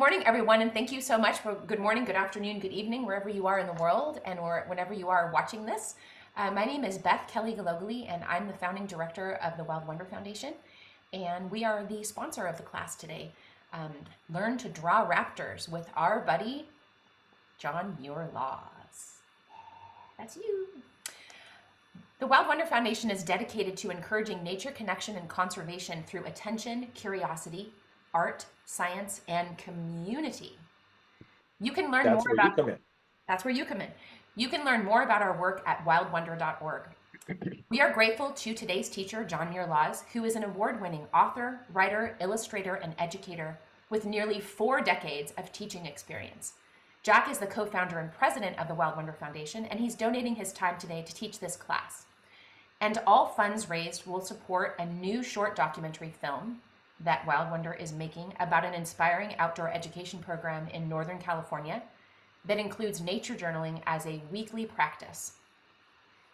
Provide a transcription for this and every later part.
morning, everyone, and thank you so much for good morning, good afternoon, good evening, wherever you are in the world and whenever you are watching this. My name is Beth Kelly Galogly, and I'm the founding director of the Wild Wonder Foundation, and we are the sponsor of the class today. Learn to draw raptors with our buddy, John Muir Laws. That's you. The Wild Wonder Foundation is dedicated to encouraging nature connection and conservation through attention, curiosity, art, science, and community. You can learn That's more where you about come in. That's where you come in. You can learn more about our work at wildwonder.org. We are grateful to today's teacher, John Muir Laws, who is an award-winning author, writer, illustrator, and educator with nearly 4 decades of teaching experience. Jack is the co-founder and president of the Wild Wonder Foundation, and he's donating his time today to teach this class. And all funds raised will support a new short documentary film that Wild Wonder is making about an inspiring outdoor education program in Northern California that includes nature journaling as a weekly practice.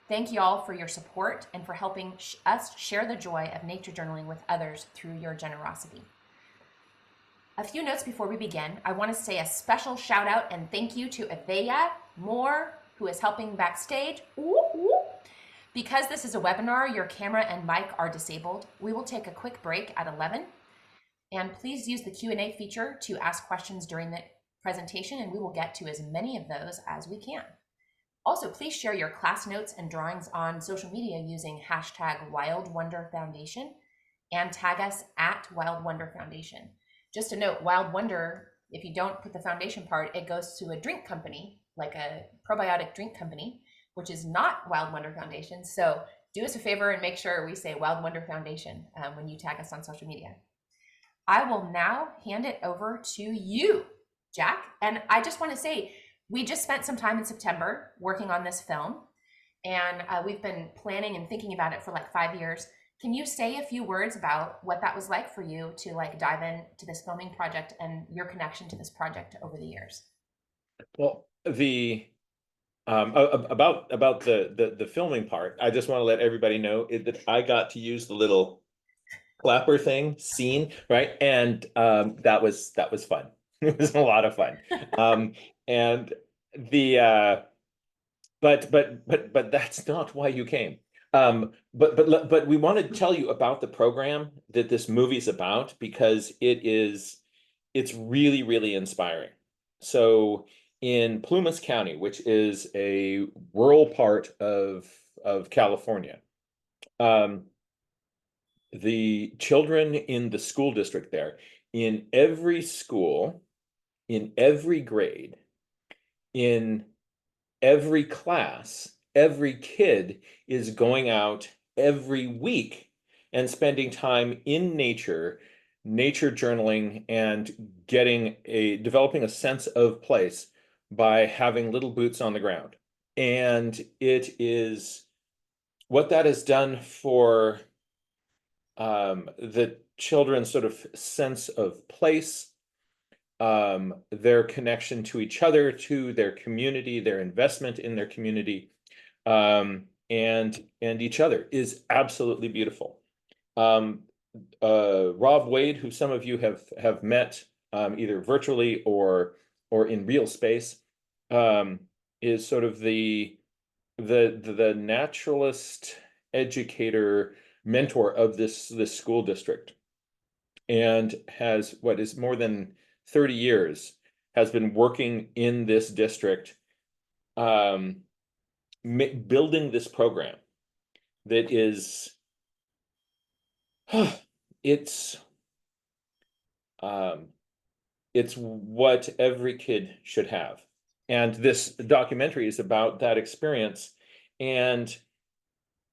Thank you all for your support and for helping us share the joy of nature journaling with others through your generosity. A few notes before we begin. I want to say a special shout out and thank you to Avian Moore, who is helping backstage. Because this is a webinar, your camera and mic are disabled. We will take a quick break at 11. And please use the Q&A feature to ask questions during the presentation, and we will get to as many of those as we can. Also, please share your class notes and drawings on social media using hashtag #WildWonderFoundation and tag us at Wild Wonder Foundation. Just a note, Wild Wonder, if you don't put the foundation part, it goes to a drink company, like a probiotic drink company, which is not Wild Wonder Foundation. So do us a favor and make sure we say Wild Wonder Foundation when you tag us on social media. I will now hand it over to you, Jack. And I just want to say, we just spent some time in September working on this film, and we've been planning and thinking about it for like 5 years. Can you say a few words about what that was like for you to like dive into this filming project and your connection to this project over the years? Well, about the filming part, I just want to let everybody know that I got to use the little clapper thing scene, right? And that was fun. It was a lot of fun. And the but that's not why you came. But we want to tell you about the program that this movie's about because it's really, really inspiring. So in Plumas County, which is a rural part of California, the children in the school district there, in every school, in every grade, in every class, every kid is going out every week and spending time in nature journaling, and developing a sense of place by having little boots on the ground. And it is what that has done for the children's sort of sense of place, their connection to each other, to their community, their investment in their community, and each other is absolutely beautiful. Rob Wade, who some of you have met either virtually or in real space, is sort of the naturalist educator mentor of this school district, and has what is more than 30 years has been working in this district, building this program that is it's what every kid should have. And this documentary is about that experience, and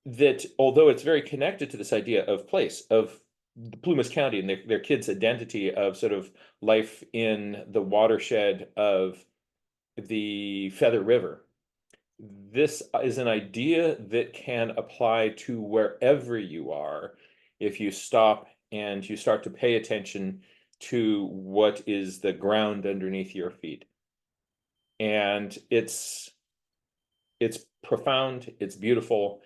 that although it's very connected to this idea of place, of Plumas County and their kids' identity of sort of life in the watershed of the Feather River, this is an idea that can apply to wherever you are if you stop and you start to pay attention to what is the ground underneath your feet. And it's profound, it's beautiful,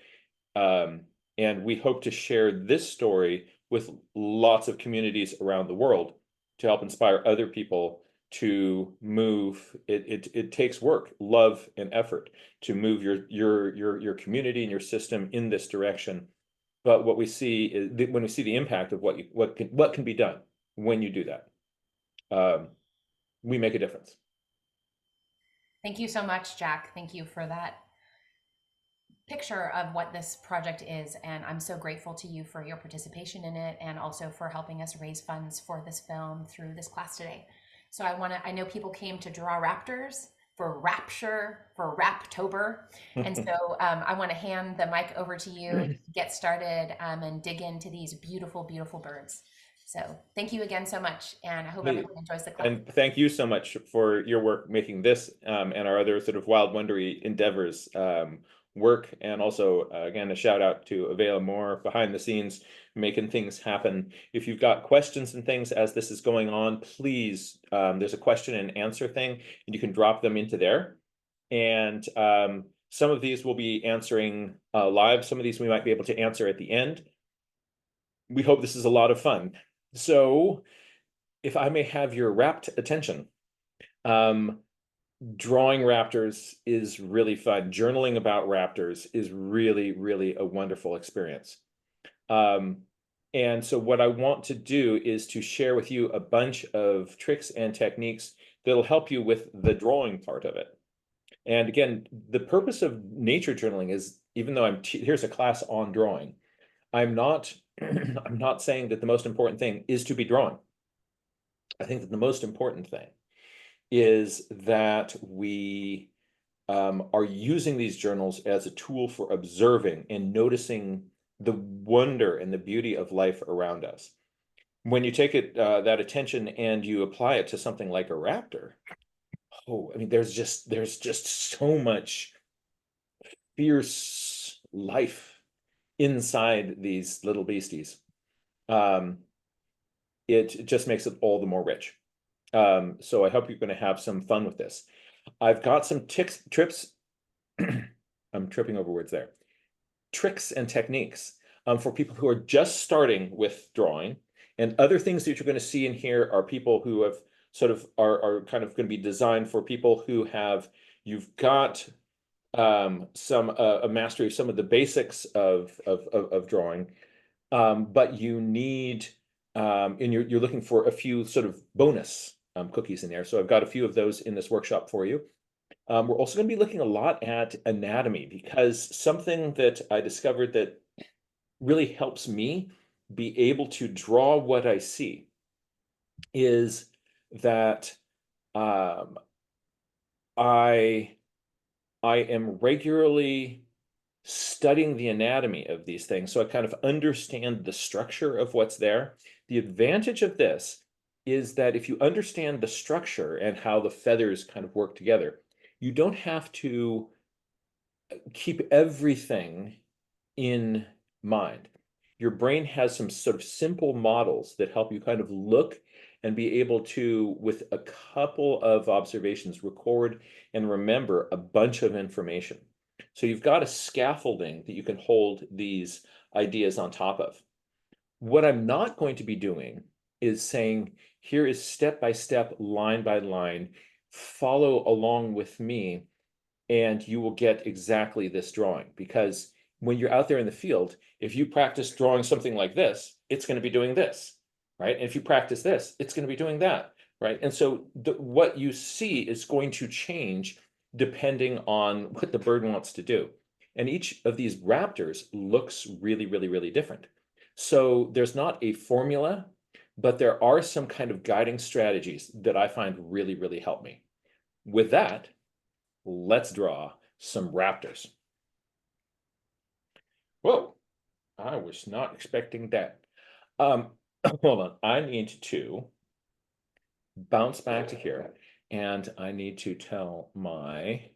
and we hope to share this story with lots of communities around the world to help inspire other people to move. It takes work, love, and effort to move your community and your system in this direction. But what we see is when we see the impact of what can be done when you do that, we make a difference. Thank you so much, Jack. Thank you for that picture of what this project is, and I'm so grateful to you for your participation in it and also for helping us raise funds for this film through this class today. So I know people came to draw raptors for Rapture, for Raptober, and so I want to hand the mic over to you to get started and dig into these beautiful, beautiful birds. So thank you again so much, and I hope everyone enjoys the class. And thank you so much for your work making this and our other sort of wild wondery endeavors work. And also, again, a shout out to Avela Moore behind the scenes, making things happen. If you've got questions and things as this is going on, please, there's a question and answer thing, and you can drop them into there. And some of these we'll be answering live. Some of these we might be able to answer at the end. We hope this is a lot of fun. So if I may have your rapt attention, drawing raptors is really fun. Journaling about raptors is really, really a wonderful experience. And so what I want to do is to share with you a bunch of tricks and techniques that'll help you with the drawing part of it. And again, the purpose of nature journaling is, even though here's a class on drawing, I'm not I'm not saying that the most important thing is to be drawing. I think that the most important thing is that we are using these journals as a tool for observing and noticing the wonder and the beauty of life around us. When you take that attention and you apply it to something like a raptor, oh, I mean, there's just so much fierce life inside these little beasties. It just makes it all the more rich. So I hope you're going to have some fun with this. I've got some trips. I'm tripping over words there. Tricks and techniques for people who are just starting with drawing. And other things that you're going to see in here are people who have sort of are kind of going to be designed for people who you've got some a mastery of some of the basics of drawing, but you need and you're looking for a few sort of bonus cookies in there. So I've got a few of those in this workshop for you. We're also going to be looking a lot at anatomy, because something that I discovered that really helps me be able to draw what I see is that I am regularly studying the anatomy of these things, so I kind of understand the structure of what's there. The advantage of this is that if you understand the structure and how the feathers kind of work together, you don't have to keep everything in mind. Your brain has some sort of simple models that help you kind of look and be able to, with a couple of observations, record and remember a bunch of information. So you've got a scaffolding that you can hold these ideas on top of. What I'm not going to be doing is saying, here is step by step, line by line, follow along with me, and you will get exactly this drawing. Because when you're out there in the field, if you practice drawing something like this, it's going to be doing this, right? And if you practice this, it's going to be doing that, right? And so what you see is going to change depending on what the bird wants to do. And each of these raptors looks really, really, really different. So there's not a formula, but there are some kind of guiding strategies that I find really, really help me. With that, let's draw some raptors. Whoa, I was not expecting that. Hold on, I need to bounce back to here, and I need to tell my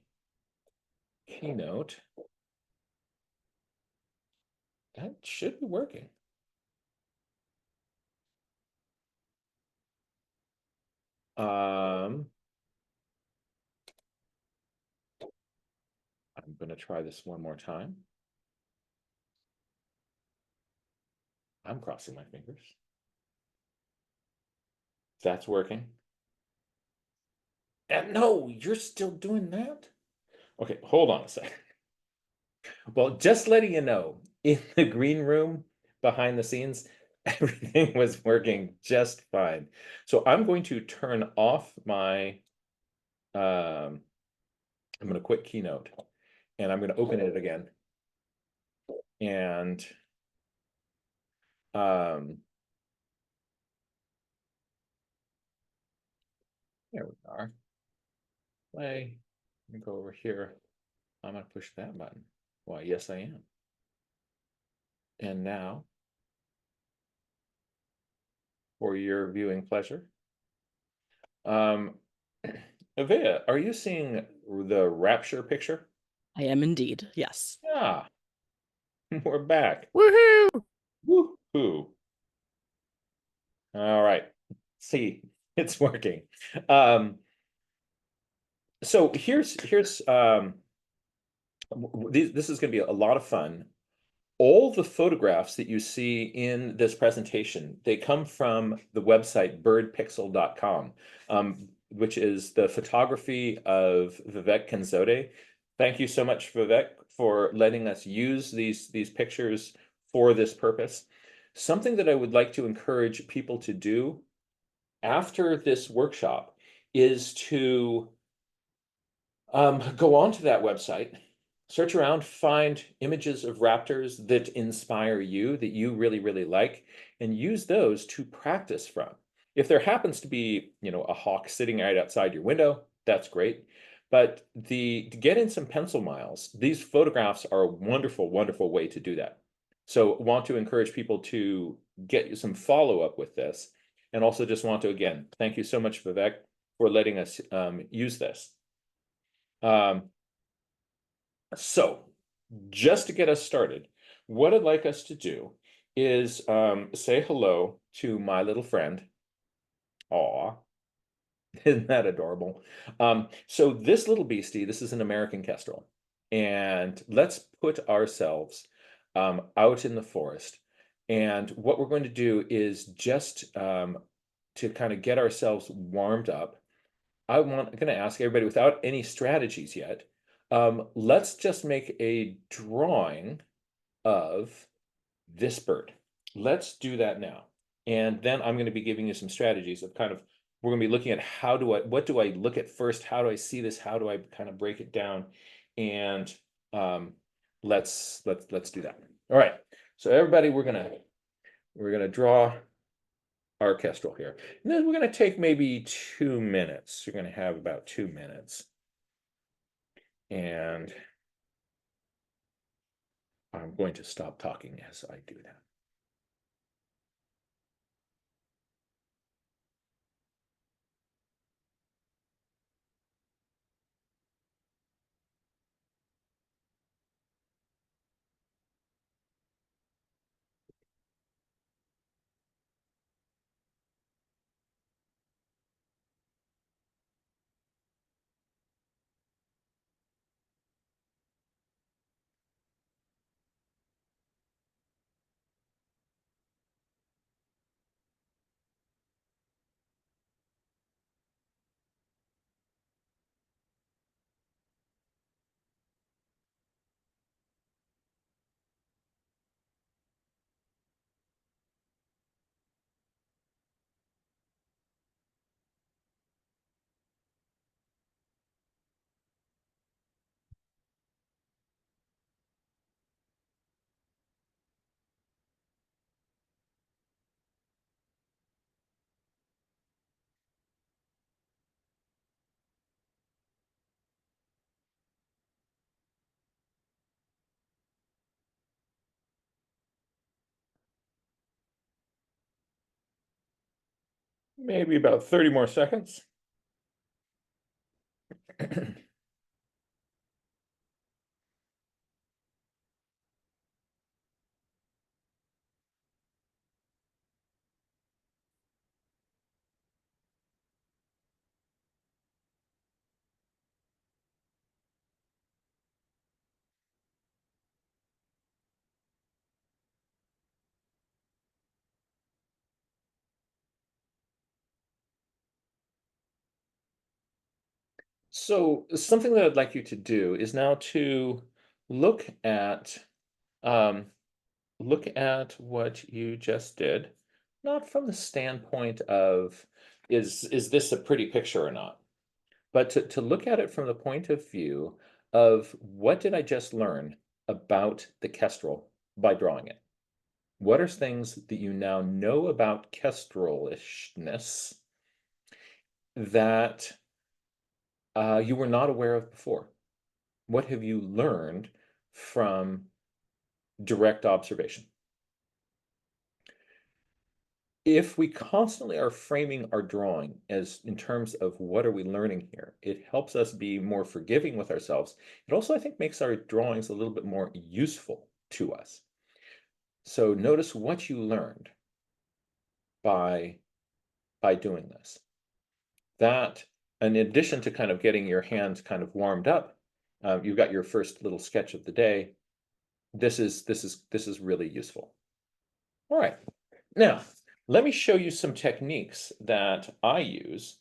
keynote that should be working. I'm going to try this one more time. I'm crossing my fingers. That's working. And no, you're still doing that? Okay, hold on a second. Well, just letting you know, in the green room behind the scenes, everything was working just fine. So I'm going to turn off my, I'm going to quit Keynote and I'm going to open it again. And um, there we are. Play. Let me go over here. I'm going to push that button. Why, yes, I am. And now, for your viewing pleasure, um, Avea, are you seeing the Rapture picture? I am indeed, yes. Yeah, we're back. Woohoo! Woo-hoo. All right. See, it's working. Um, so this is going to be a lot of fun. All the photographs that you see in this presentation, they come from the website birdpixel.com, which is the photography of Vivek Kanzode. Thank you so much, Vivek, for letting us use these pictures for this purpose. Something that I would like to encourage people to do after this workshop is to go onto that website, search around, find images of raptors that inspire you, that you really, really like, and use those to practice from. If there happens to be, a hawk sitting right outside your window, that's great. But to get in some pencil miles, these photographs are a wonderful, wonderful way to do that. So want to encourage people to get some follow-up with this. And also just want to, again, thank you so much, Vivek, for letting us use this. So just to get us started, what I'd like us to do is say hello to my little friend. Aw, isn't that adorable? So this little beastie, this is an American kestrel. And let's put ourselves out in the forest. And what we're going to do is just to kind of get ourselves warmed up. I'm going to ask everybody without any strategies yet. Let's just make a drawing of this bird. Let's do that now. And then I'm going to be giving you some strategies of we're going to be looking at what do I look at first? How do I see this? How do I kind of break it down? And let's do that. All right. So everybody, we're gonna draw our kestrel here. And then we're going to take maybe 2 minutes. You're going to have about 2 minutes. And I'm going to stop talking as I do that. Maybe about 30 more seconds. So something that I'd like you to do is now to look at um, look at what you just did, not from the standpoint of is this a pretty picture or not, but to look at it from the point of view of what did I just learn about the kestrel by drawing it? What are things that you now know about kestrel-ishness that you were not aware of before? What have you learned from direct observation? If we constantly are framing our drawing as in terms of what are we learning here, it helps us be more forgiving with ourselves. It also, I think, makes our drawings a little bit more useful to us. So notice what you learned by doing this. That, in addition to kind of getting your hands kind of warmed up, you've got your first little sketch of the day. This is really useful. All right. Now, let me show you some techniques that I use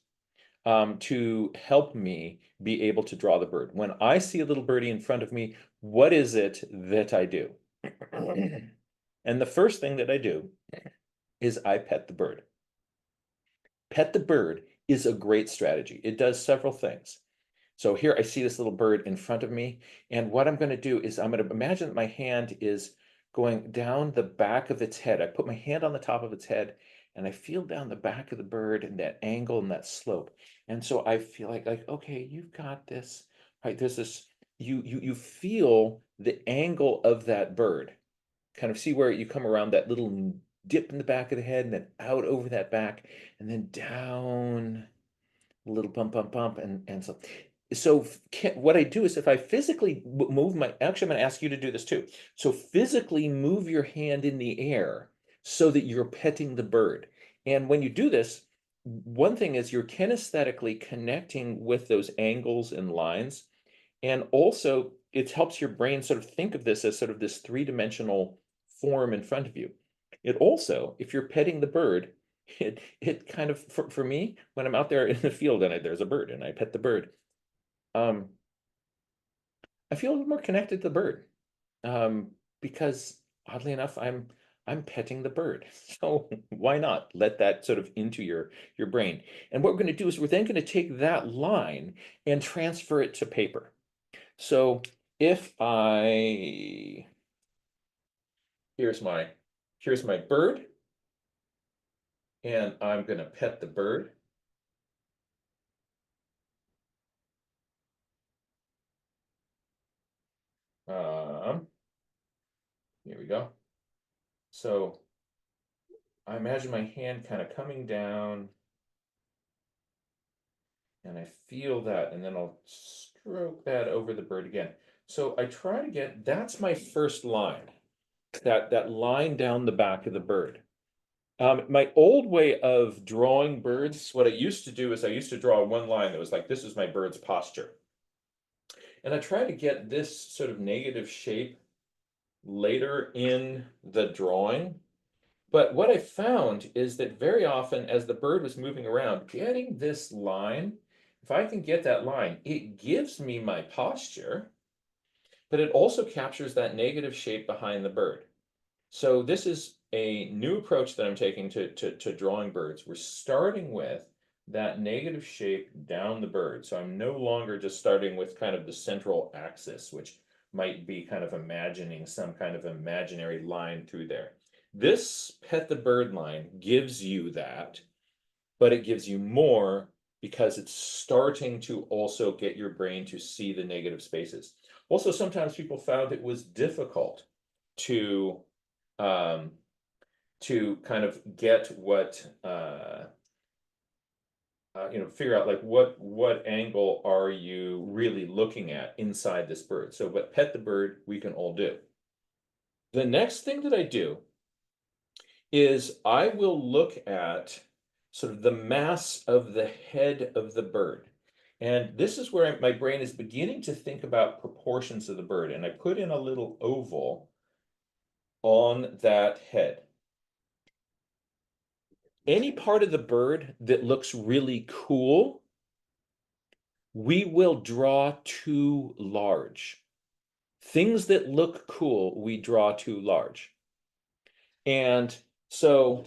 to help me be able to draw the bird. When I see a little birdie in front of me, what is it that I do? And the first thing that I do is I pet the bird. Pet the bird is a great strategy. It does several things. So here I see this little bird in front of me, and what I'm going to do is I'm going to imagine that my hand is going down the back of its head. I put my hand on the top of its head, and I feel down the back of the bird and that angle and that slope. And so I feel like okay, you've got this, right? There's this, you feel the angle of that bird. Kind of see where you come around that little dip in the back of the head and then out over that back and then down a little bump, and so what I do is if I physically move my, actually, I'm going to ask you to do this too. So physically move your hand in the air so that you're petting the bird. And when you do this, one thing is you're kinesthetically connecting with those angles and lines. And also it helps your brain sort of think of this as sort of this three-dimensional form in front of you. It also, if you're petting the bird, it kind of, for me, when I'm out there in the field and there's a bird and I pet the bird, I feel a little more connected to the bird, because oddly enough, I'm petting the bird. So why not let that sort of into your brain? And what we're going to do is we're then going to take that line and transfer it to paper. So if here's my bird, and I'm going to pet the bird. Here we go. So I imagine my hand kind of coming down, and I feel that, and then I'll stroke that over the bird again. So I try to get, that's my first line, that line down the back of the bird. My old way of drawing birds, what I used to do is I used to draw one line that was like, this is my bird's posture. And I try to get this sort of negative shape later in the drawing. But what I found is that very often as the bird was moving around, getting this line, if I can get that line, it gives me my posture, but it also captures that negative shape behind the bird. So this is a new approach that I'm taking to drawing birds. We're starting with that negative shape down the bird. So I'm no longer just starting with kind of the central axis, which might be kind of imagining some kind of imaginary line through there. This pet the bird line gives you that, but it gives you more because it's starting to also get your brain to see the negative spaces. Also, sometimes people found it was difficult to um, kind of get what figure out like what angle are you really looking at inside this bird. So, but pet the bird we can all do. The next thing that I do is I will look at sort of the mass of the head of the bird. And this is where my brain is beginning to think about proportions of the bird. And I put in a little oval on that head. Any part of the bird that looks really cool we will draw too large. Things that look cool, we draw too large. And so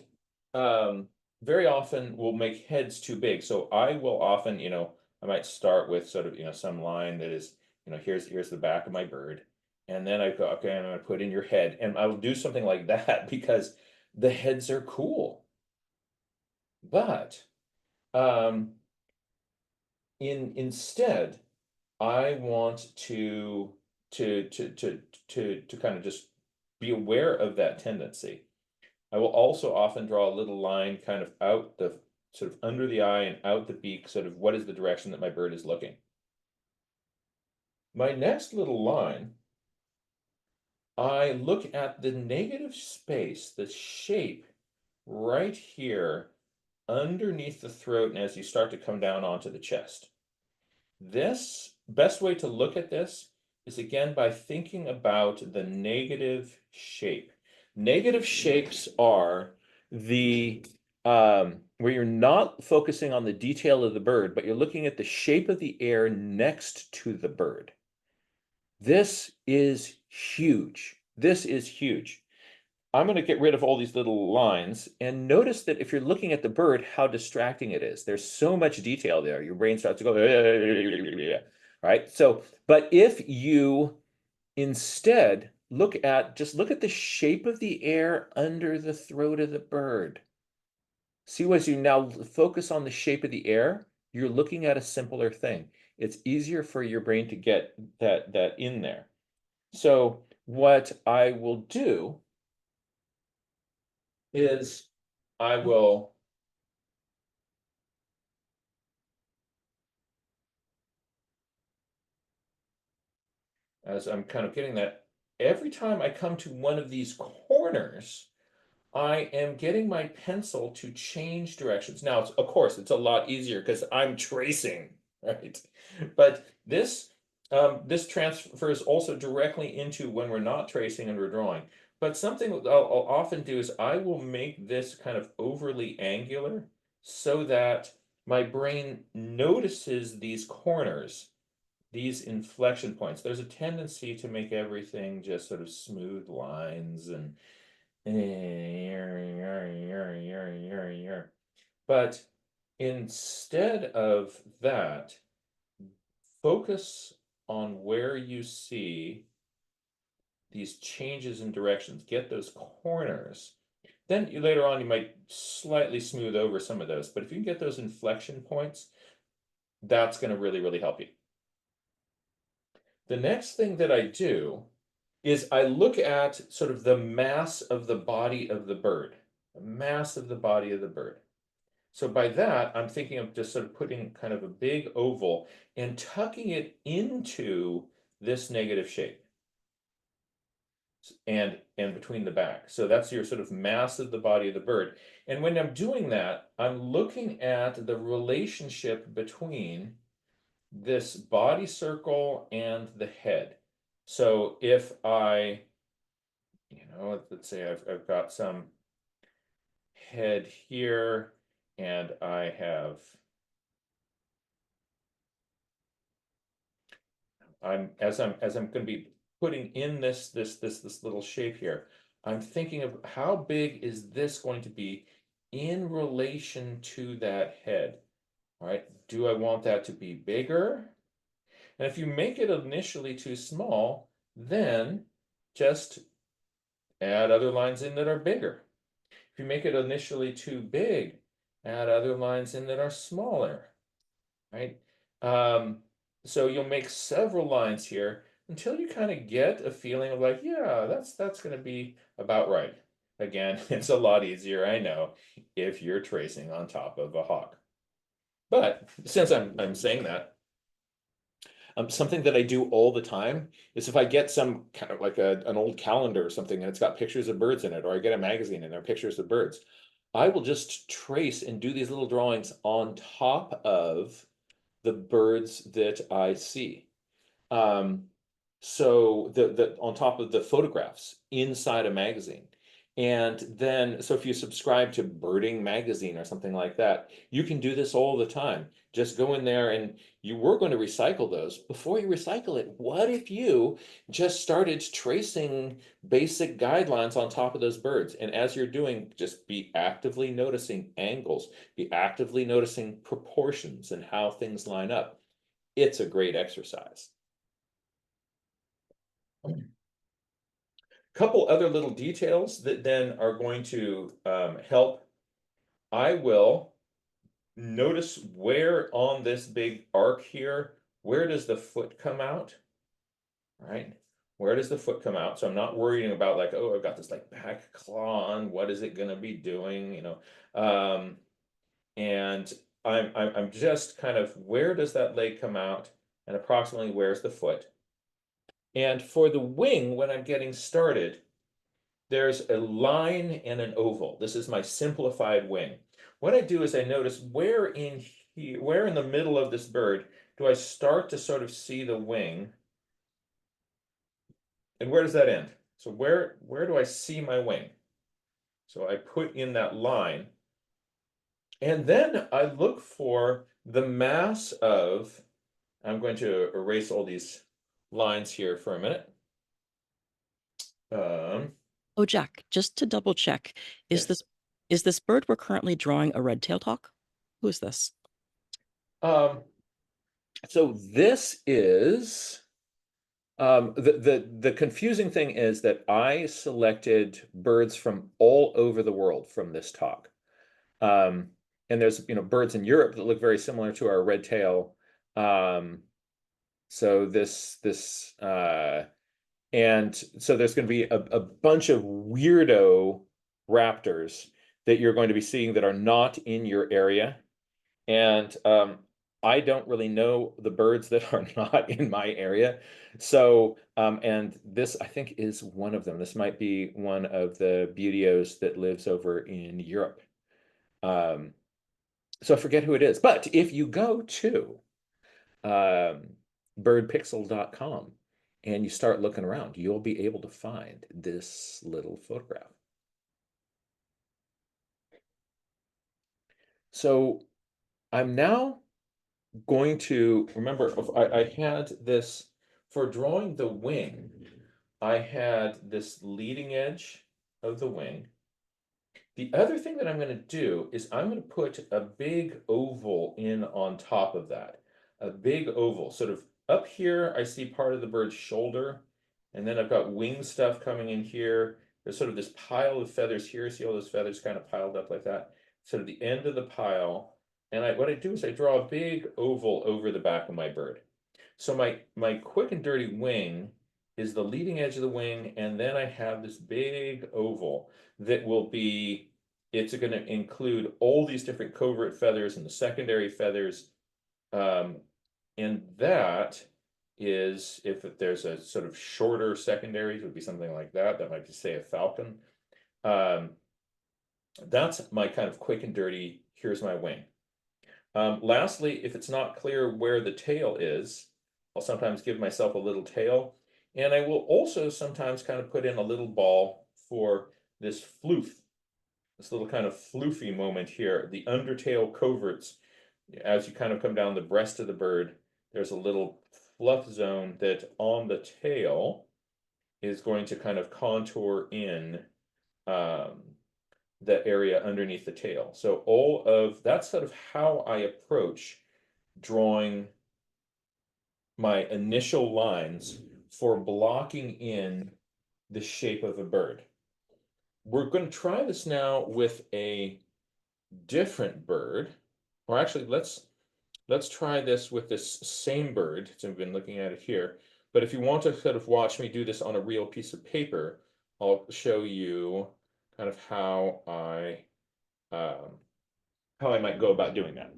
very often we'll make heads too big. So I will often, I might start with sort of, some line that is, here's the back of my bird. And then I go, okay, I'm going to put in your head. And I will do something like that because the heads are cool. But instead, I want to kind of just be aware of that tendency. I will also often draw a little line kind of out the sort of under the eye and out the beak, sort of what is the direction that my bird is looking. My next little line, I look at the negative space, the shape right here underneath the throat and as you start to come down onto the chest. This best way to look at this is again by thinking about the negative shape. Negative shapes are the where you're not focusing on the detail of the bird, but you're looking at the shape of the air next to the bird. This is huge. This is huge. I'm going to get rid of all these little lines and notice that if you're looking at the bird, how distracting it is. There's so much detail there. Your brain starts to go, right? So, but if you instead look at the shape of the air under the throat of the bird. See, as you now focus on the shape of the air, you're looking at a simpler thing. It's easier for your brain to get that in there. So what I will do is I will as I'm kind of getting that, every time I come to one of these corners, I am getting my pencil to change directions. Now, of course, it's a lot easier because I'm tracing, right? But this transfers also directly into when we're not tracing and we're drawing. But something I'll often do is I will make this kind of overly angular so that my brain notices these corners, these inflection points. There's a tendency to make everything just sort of smooth lines and but instead of that, focus on where you see these changes in directions. Get those corners. Then later on, you might slightly smooth over some of those. But if you can get those inflection points, that's going to really, really help you. The next thing that I do is I look at sort of the mass of the body of the bird, the mass of the body of the bird. So by that, I'm thinking of just sort of putting kind of a big oval and tucking it into this negative shape and between the back. So that's your sort of mass of the body of the bird. And when I'm doing that, I'm looking at the relationship between this body circle and the head. So if I, let's say I've got some head here and I have, as I'm going to be putting in this little shape here, I'm thinking of how big is this going to be in relation to that head. All right, do I want that to be bigger? And if you make it initially too small, then just add other lines in that are bigger. If you make it initially too big, add other lines in that are smaller, right? So you'll make several lines here until you kind of get a feeling of like, yeah, that's going to be about right. Again, it's a lot easier, I know, if you're tracing on top of a hawk. But since I'm saying that, something that I do all the time is if I get some kind of like an old calendar or something and it's got pictures of birds in it, or I get a magazine and there are pictures of birds, I will just trace and do these little drawings on top of the birds that I see. So the on top of the photographs inside a magazine. And then, so if you subscribe to Birding Magazine or something like that, you can do this all the time. Just go in there and you were going to recycle those. Before you recycle it, what if you just started tracing basic guidelines on top of those birds? And as you're doing, just be actively noticing angles, be actively noticing proportions and how things line up. It's a great exercise. Couple other little details that then are going to help. I will notice where on this big arc here, where does the foot come out? All right, where does the foot come out? So I'm not worrying about like, oh, I've got this like back claw on, what is it going to be doing, you know? And I'm just kind of, where does that leg come out, and approximately where's the foot? And for the wing, when I'm getting started, there's a line and an oval. This is my simplified wing. What I do is I notice where in here, where in the middle of this bird do I start to sort of see the wing, and where does that end? So where do I see my wing? So I put in that line, and then I look for the mass of, I'm going to erase all these lines here for a minute. Oh, Jack, just to double check, is Yes. this bird we're currently drawing a red-tailed hawk? Who is this? So this is the confusing thing is that I selected birds from all over the world from this talk. And there's birds in Europe that look very similar to our red tail. So and so there's going to be a bunch of weirdo raptors that you're going to be seeing that are not in your area. And I don't really know the birds that are not in my area. So, and this I think is one of them. This might be one of the Buteos that lives over in Europe. So I forget who it is. But if you go to birdpixel.com and you start looking around, you'll be able to find this little photograph. So I'm now going to remember, I had this for drawing the wing. I had this leading edge of the wing. The other thing that I'm going to do is I'm going to put a big oval in on top of that. A big oval, sort of up here, I see part of the bird's shoulder, and then I've got wing stuff coming in here. There's sort of this pile of feathers here. See all those feathers kind of piled up like that? Sort of the end of the pile. And what I do is I draw a big oval over the back of my bird. So my quick and dirty wing is the leading edge of the wing, and then I have this big oval that will be, it's going to include all these different covert feathers and the secondary feathers. And that is, if there's a sort of shorter secondaries, would be something like that. That might be, say, a falcon. That's my kind of quick and dirty, here's my wing. Lastly, if it's not clear where the tail is, I'll sometimes give myself a little tail. And I will also sometimes kind of put in a little ball for this floof, this little kind of floofy moment here. The undertail coverts, as you kind of come down the breast of the bird, there's a little fluff zone that on the tail is going to kind of contour in the area underneath the tail. So all of that's sort of how I approach drawing my initial lines for blocking in the shape of a bird. We're going to try this now with a different bird, or actually let's try this with this same bird. So we've been looking at it here, but if you want to sort of watch me do this on a real piece of paper, I'll show you kind of how I might go about doing that.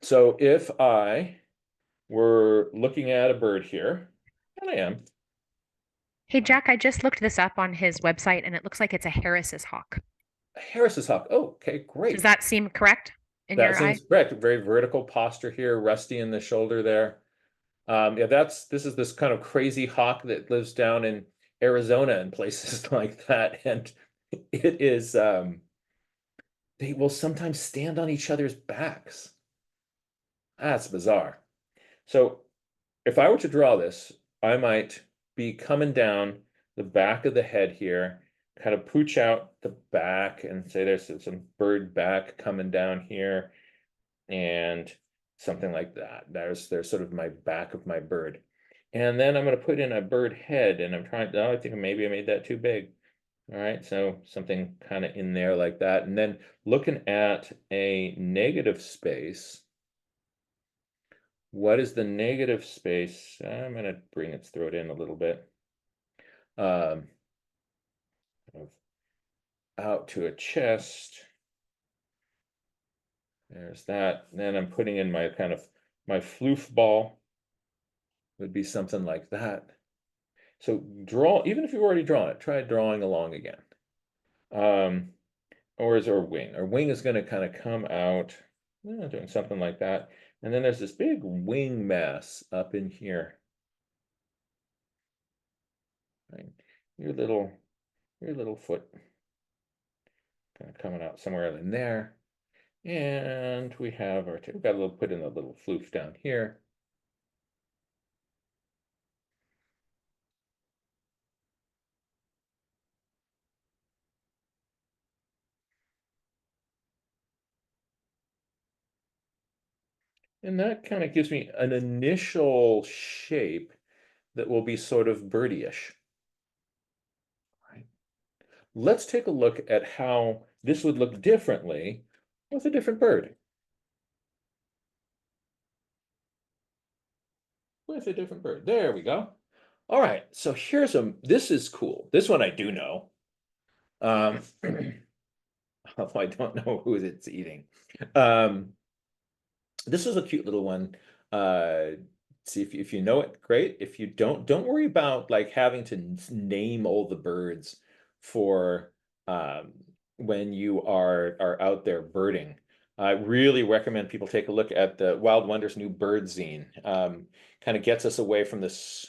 So if I were looking at a bird here, and I am. Hey, Jack, I just looked this up on his website and it looks like it's a Harris's hawk. A Harris's hawk. Oh, okay, great. Does that seem correct in That your seems eye? correct. Very vertical posture here, rusty in the shoulder there. Yeah, this is this kind of crazy hawk that lives down Arizona and places like that. And it is, they will sometimes stand on each other's backs. That's bizarre. So if I were to draw this, I might be coming down the back of the head here, kind of pooch out the back and say there's some bird back coming down here and something like that. There's sort of my back of my bird. And then I'm going to put in a bird head, and I'm trying, oh, I think maybe I made that too big. All right, so something kind of in there like that. And then looking at a negative space, what is the negative space? I'm going to bring its throat in a little bit. Out to a chest. There's that. And then I'm putting in my kind of my floof ball would be something like that. So draw, even if you've already drawn it, try drawing along again. Or is our wing? Our wing is going to kind of come out, doing something like that. And then there's this big wing mass up in here. Right? Your little foot kind of coming out somewhere in there. And we have our, we've got a little, put in a little floof down here. And that kind of gives me an initial shape that will be sort of birdie-ish. Right. Let's take a look at how this would look differently with a different bird. With a different bird. There we go. All right, so here's this is cool. This one I do know. Although I don't know who it's eating. This is a cute little one. See if you know it, great. If you don't worry about like having to name all the birds for when you are out there birding. I really recommend people take a look at the Wild Wonders new bird zine. Kind of gets us away from this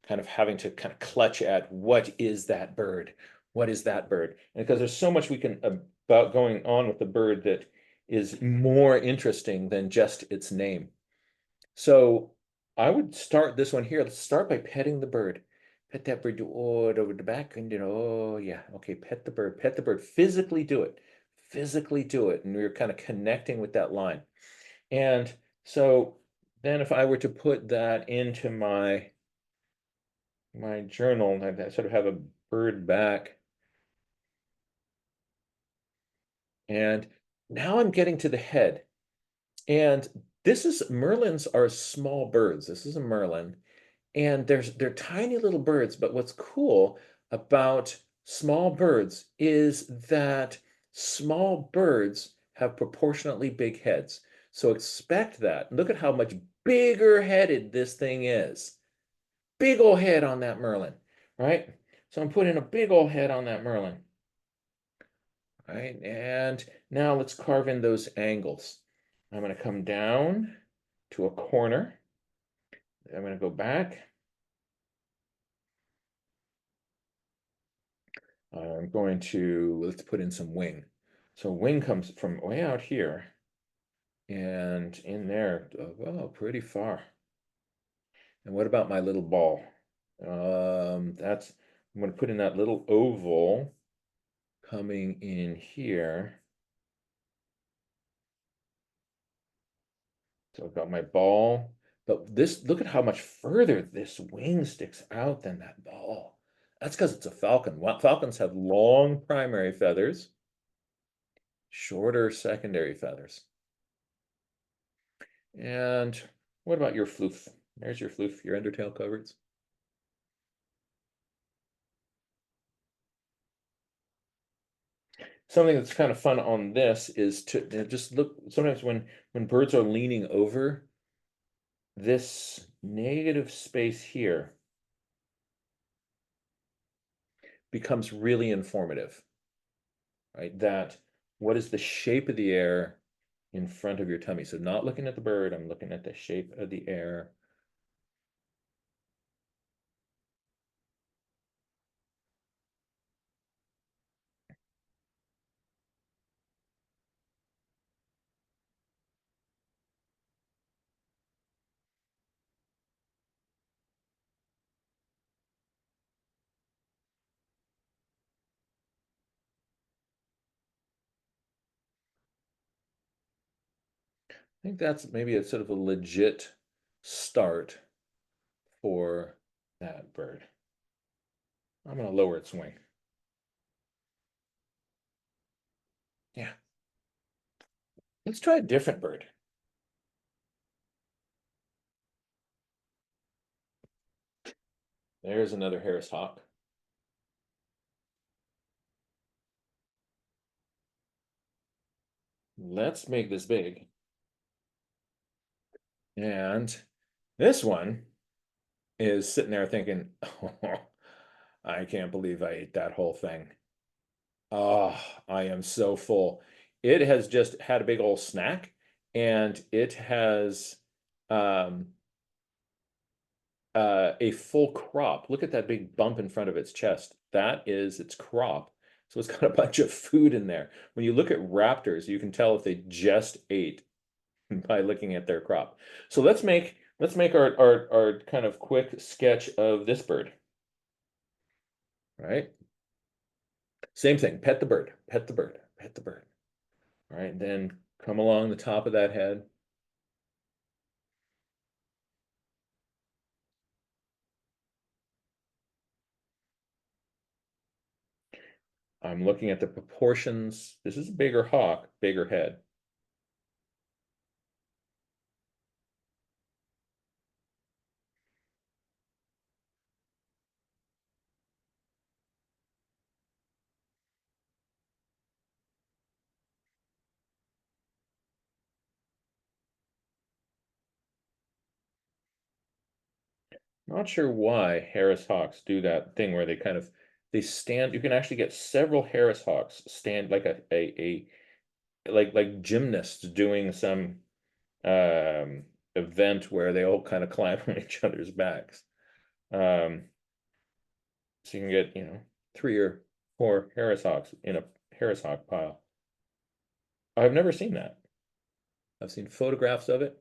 kind of having to kind of clutch at what is that bird? What is that bird? And because there's so much we can about going on with the bird that is more interesting than just its name. So I would start this one here. Let's start by petting the bird. Pet that bird, oh, over the back, and oh yeah, okay, pet the bird, physically do it, and we're kind of connecting with that line. And so then if I were to put that into my journal, I sort of have a bird back. And now I'm getting to the head. And this is, merlins are small birds. This is a merlin. And they're tiny little birds, but what's cool about small birds is that small birds have proportionately big heads. So expect that. Look at how much bigger headed this thing is. Big old head on that merlin, right? So I'm putting a big old head on that merlin. Right, and now let's carve in those angles. I'm going to come down to a corner. I'm going to go back. I'm going to, let's put in some wing. So wing comes from way out here and in there, oh, pretty far. And what about my little ball? I'm going to put in that little oval coming in here. So I've got my ball, but this, look at how much further this wing sticks out than that ball. That's because it's a falcon. Falcons have long primary feathers, shorter secondary feathers. And what about your floof? There's your floof, your undertail coverts. Something that's kind of fun on this is to just look, sometimes when birds are leaning over, this negative space here becomes really informative, right? That what is the shape of the air in front of your tummy? So not looking at the bird, I'm looking at the shape of the air. I think that's maybe a sort of a legit start for that bird. I'm going to lower its wing. Yeah. Let's try a different bird. There's another Harris hawk. Let's make this big. And this one is sitting there thinking, oh, I can't believe I ate that whole thing. Oh, I am so full. It has just had a big old snack, and it has a full crop. Look at that big bump in front of its chest. That is its crop. So it's got a bunch of food in there. When you look at raptors, you can tell if they just ate by looking at their crop. So let's make our kind of quick sketch of this bird. All right. Same thing. Pet the bird. Pet the bird. Pet the bird. All right. Then come along the top of that head. I'm looking at the proportions. This is a bigger hawk, bigger head. Not sure why Harris hawks do that thing where they stand. You can actually get several Harris hawks stand like a like gymnasts doing some event where they all kind of climb on each other's backs. So you can get, 3 or 4 Harris hawks in a Harris hawk pile. I've never seen that. I've seen photographs of it.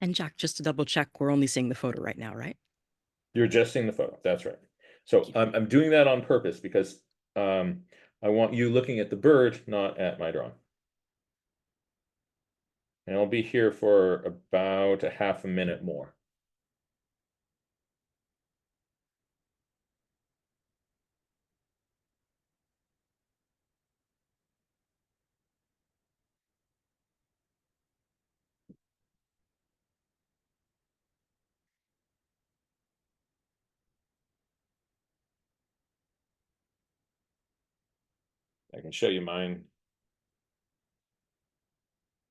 And Jack, just to double check, we're only seeing the photo right now, right? You're just seeing the photo. That's right. So I'm doing that on purpose because I want you looking at the bird, not at my drawing. And I'll be here for about a half a minute more. I can show you mine.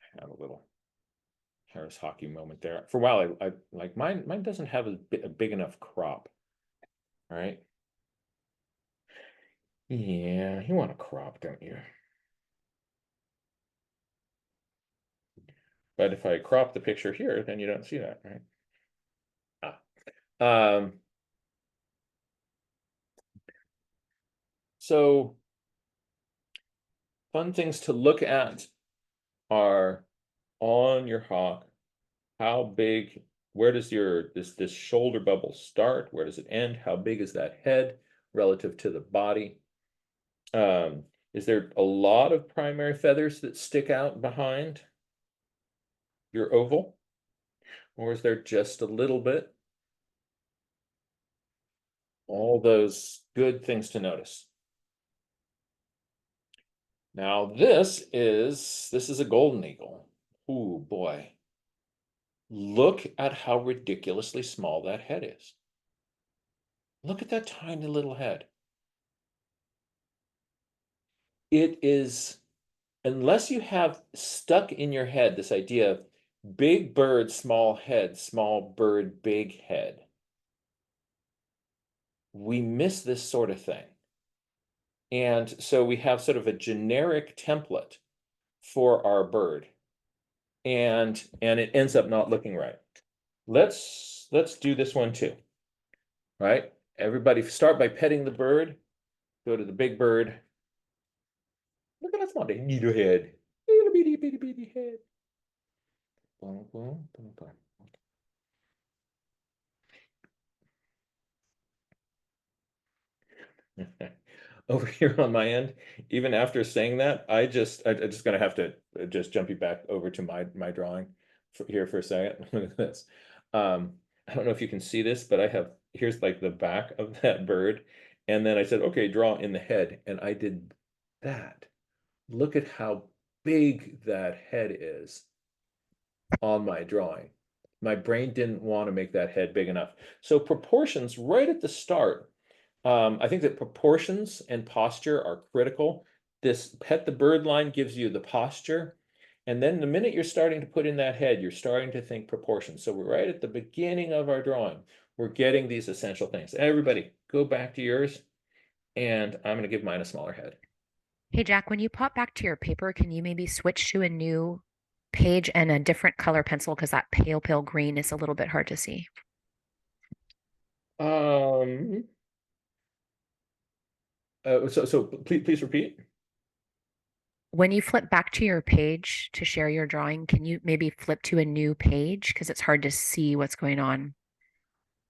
I had a little Harris hockey moment there. For a while, I like mine. Mine doesn't have a big enough crop, right? Yeah, you want a crop, don't you? But if I crop the picture here, then you don't see that, right? So fun things to look at are on your hawk. How big, where does this shoulder bubble start? Where does it end? How big is that head relative to the body? Is there a lot of primary feathers that stick out behind your oval? Or is there just a little bit? All those good things to notice. Now this is a golden eagle. Ooh, boy. Look at how ridiculously small that head is. Look at that tiny little head. It is, unless you have stuck in your head this idea of big bird, small head, small bird, big head, we miss this sort of thing. And so we have sort of a generic template for our bird, and it ends up not looking right. Let's do this one too. Right? Everybody start by petting the bird. Go to the big bird. Look at that small little head. Little bitty head. Boom, boom, boom, boom. over here on my end. Even after saying that, I just gonna have to just jump you back over to my drawing here for a second. Look at this. I don't know if you can see this, but I have, here's like the back of that bird. And then I said, okay, draw in the head. And I did that. Look at how big that head is on my drawing. My brain didn't want to make that head big enough. So proportions right at the start. I think that proportions and posture are critical. This pet the bird line gives you the posture. And then the minute you're starting to put in that head, you're starting to think proportions. So we're right at the beginning of our drawing. We're getting these essential things. Everybody, go back to yours. And I'm going to give mine a smaller head. Hey, Jack, when you pop back to your paper, can you maybe switch to a new page and a different color pencil? Because that pale green is a little bit hard to see. Um, so please repeat. When you flip back to your page to share your drawing, can you maybe flip to a new page? Because it's hard to see what's going on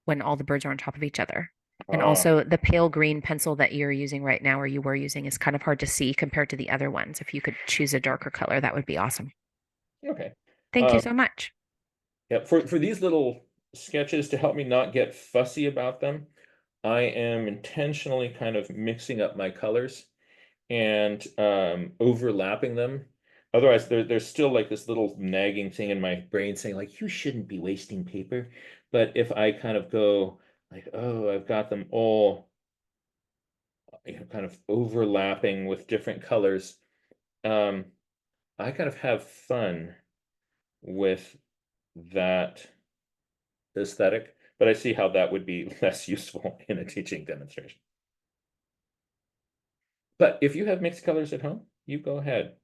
when all the birds are on top of each other. And also the pale green pencil that you're using right now, or you were using, is kind of hard to see compared to the other ones. If you could choose a darker color, that would be awesome. Okay. Thank you so much. Yeah, for these little sketches, to help me not get fussy about them, I am intentionally kind of mixing up my colors and overlapping them. Otherwise, there's still like this little nagging thing in my brain saying like, you shouldn't be wasting paper. But if I kind of go like, oh, I've got them all, you know, kind of overlapping with different colors, I kind of have fun with that aesthetic, but I see how that would be less useful in a teaching demonstration. But if you have mixed colors at home, you go ahead.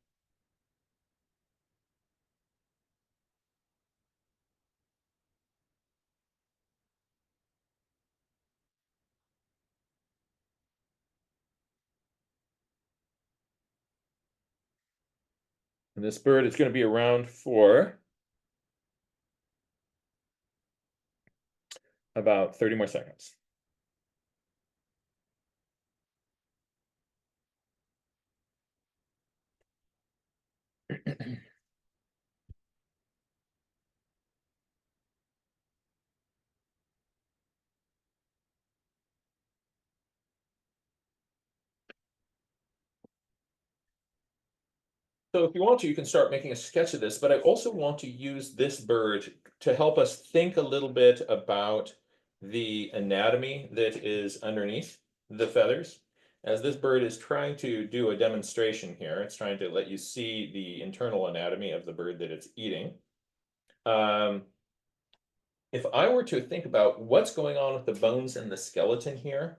And this bird is going to be around for about 30 more seconds. So if you want to, you can start making a sketch of this, but I also want to use this bird to help us think a little bit about the anatomy that is underneath the feathers. As this bird is trying to do a demonstration here, it's trying to let you see the internal anatomy of the bird that it's eating. If I were to think about what's going on with the bones and the skeleton here,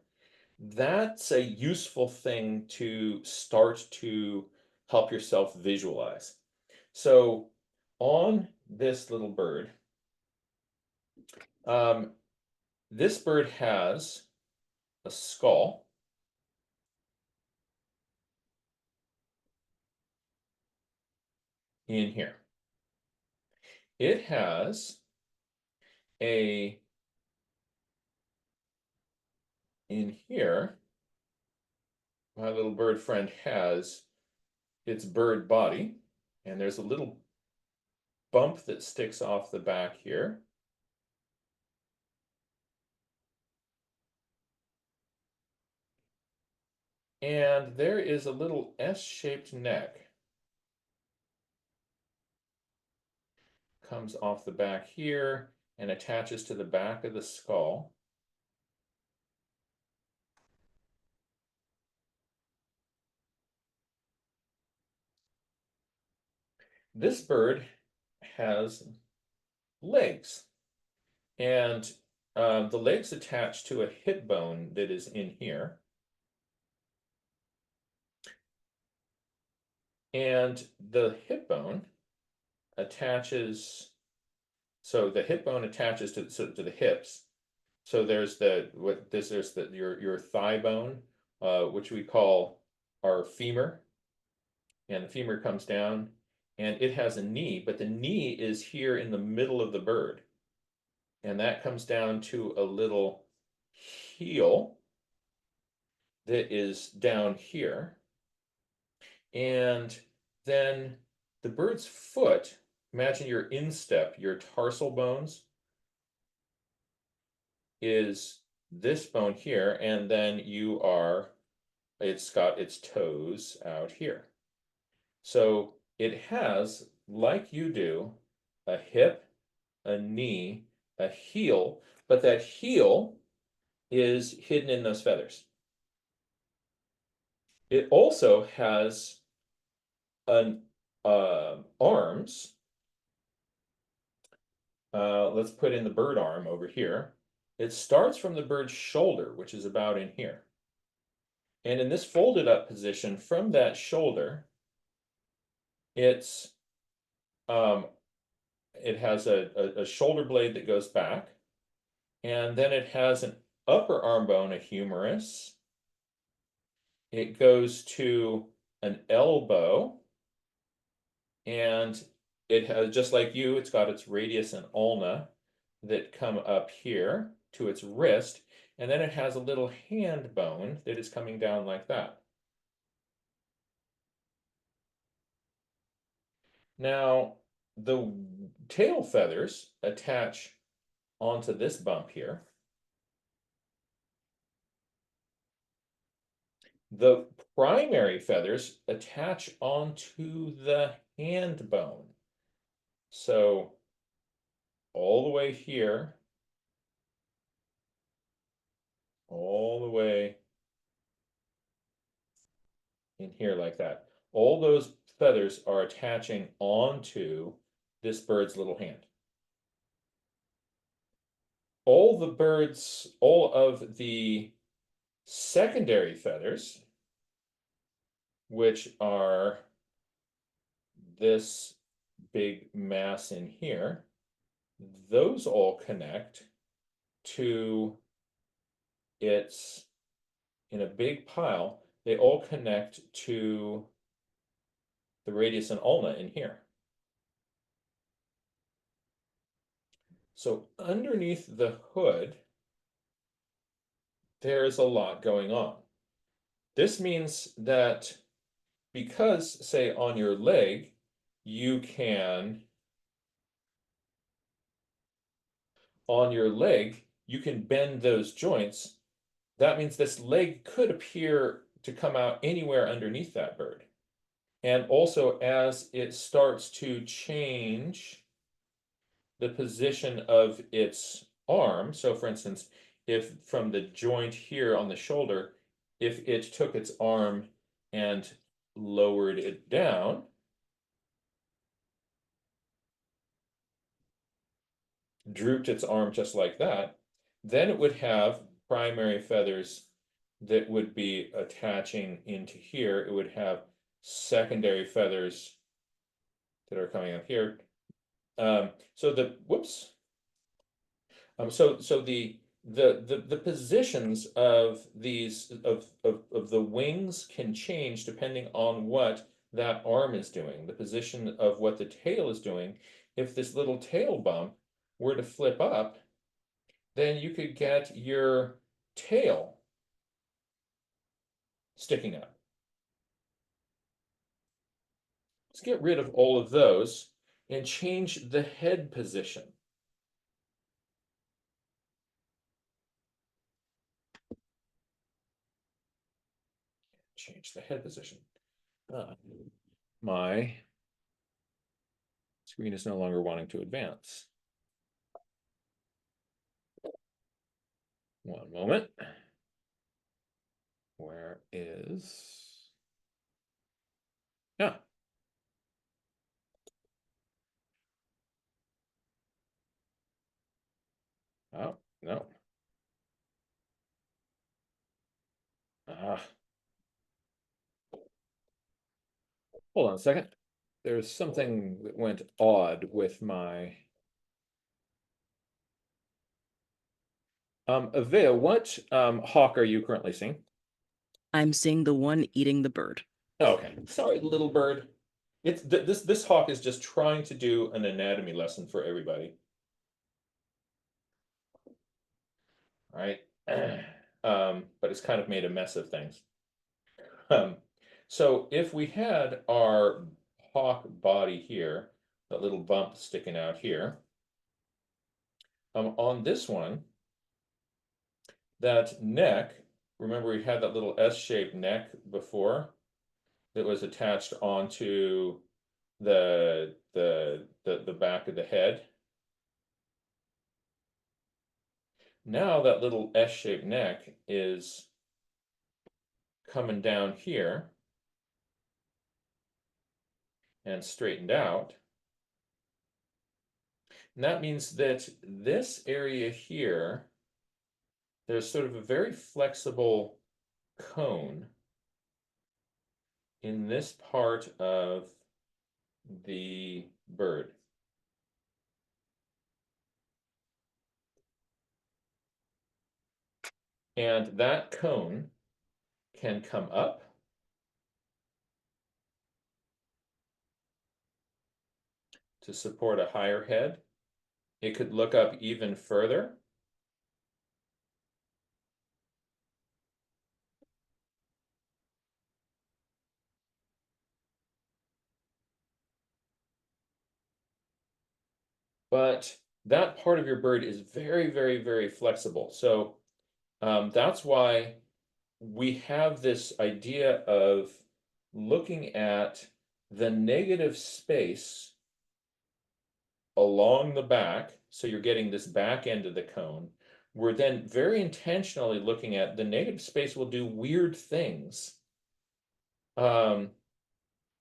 that's a useful thing to start to help yourself visualize. So on this little bird, this bird has a skull in here. It has a, in here, my little bird friend has its bird body, and there's a little bump that sticks off the back here. And there is a little S-shaped neck. Comes off the back here and attaches to the back of the skull. This bird has legs, and the legs attach to a hip bone that is in here. And the hip bone attaches, so the hip bone attaches to the hips. So there's your thigh bone, which we call our femur, and the femur comes down, and it has a knee, but the knee is here in the middle of the bird, and that comes down to a little heel, that is down here. And then the bird's foot, imagine your instep, your tarsal bones, is this bone here, and then it's got its toes out here. So it has, like you do, a hip, a knee, a heel, but that heel is hidden in those feathers. It also has an arms. Let's put in the bird arm over here. It starts from the bird's shoulder, which is about in here. And in this folded up position from that shoulder, it's it has a shoulder blade that goes back, and then it has an upper arm bone, a humerus. It goes to an elbow, and it has, just like you, it's got its radius and ulna that come up here to its wrist, and then it has a little hand bone that is coming down like that. Now, the tail feathers attach onto this bump here. The primary feathers attach onto the hand bone. So all the way here, all the way in here like that. All those feathers are attaching onto this bird's little hand. All of the secondary feathers, which are this big mass in here, those all connect to its, in a big pile, they all connect to the radius and ulna in here. So underneath the hood, there's a lot going on. This means that because, say, on your leg, you can bend those joints. That means this leg could appear to come out anywhere underneath that bird. And also, as it starts to change the position of its arm, so for instance, if from the joint here on the shoulder, if it took its arm and lowered it down, drooped its arm just like that, then it would have primary feathers that would be attaching into here. It would have secondary feathers that are coming up here. So the positions of these of the wings can change depending on what that arm is doing, the position of what the tail is doing. If this little tail bump were to flip up, then you could get your tail sticking up. Let's get rid of all of those and change the head position. Change the head position. My screen is no longer wanting to advance. One moment. Where is... Yeah. Oh, no. Hold on a second. There's something that went odd with my... Avea, what hawk are you currently seeing? I'm seeing the one eating the bird. Okay, sorry, little bird. It's this hawk is just trying to do an anatomy lesson for everybody. All right. but it's kind of made a mess of things. So if we had our hawk body here, that little bump sticking out here, on this one, that neck, remember we had that little S-shaped neck before that was attached onto the back of the head. Now that little S-shaped neck is coming down here and straightened out. And that means that this area here, there's sort of a very flexible cone in this part of the bird. And that cone can come up to support a higher head. It could look up even further. But that part of your bird is very, very, very flexible. So that's why we have this idea of looking at the negative space along the back. So you're getting this back end of the cone. We're then very intentionally looking at the negative space will do weird things when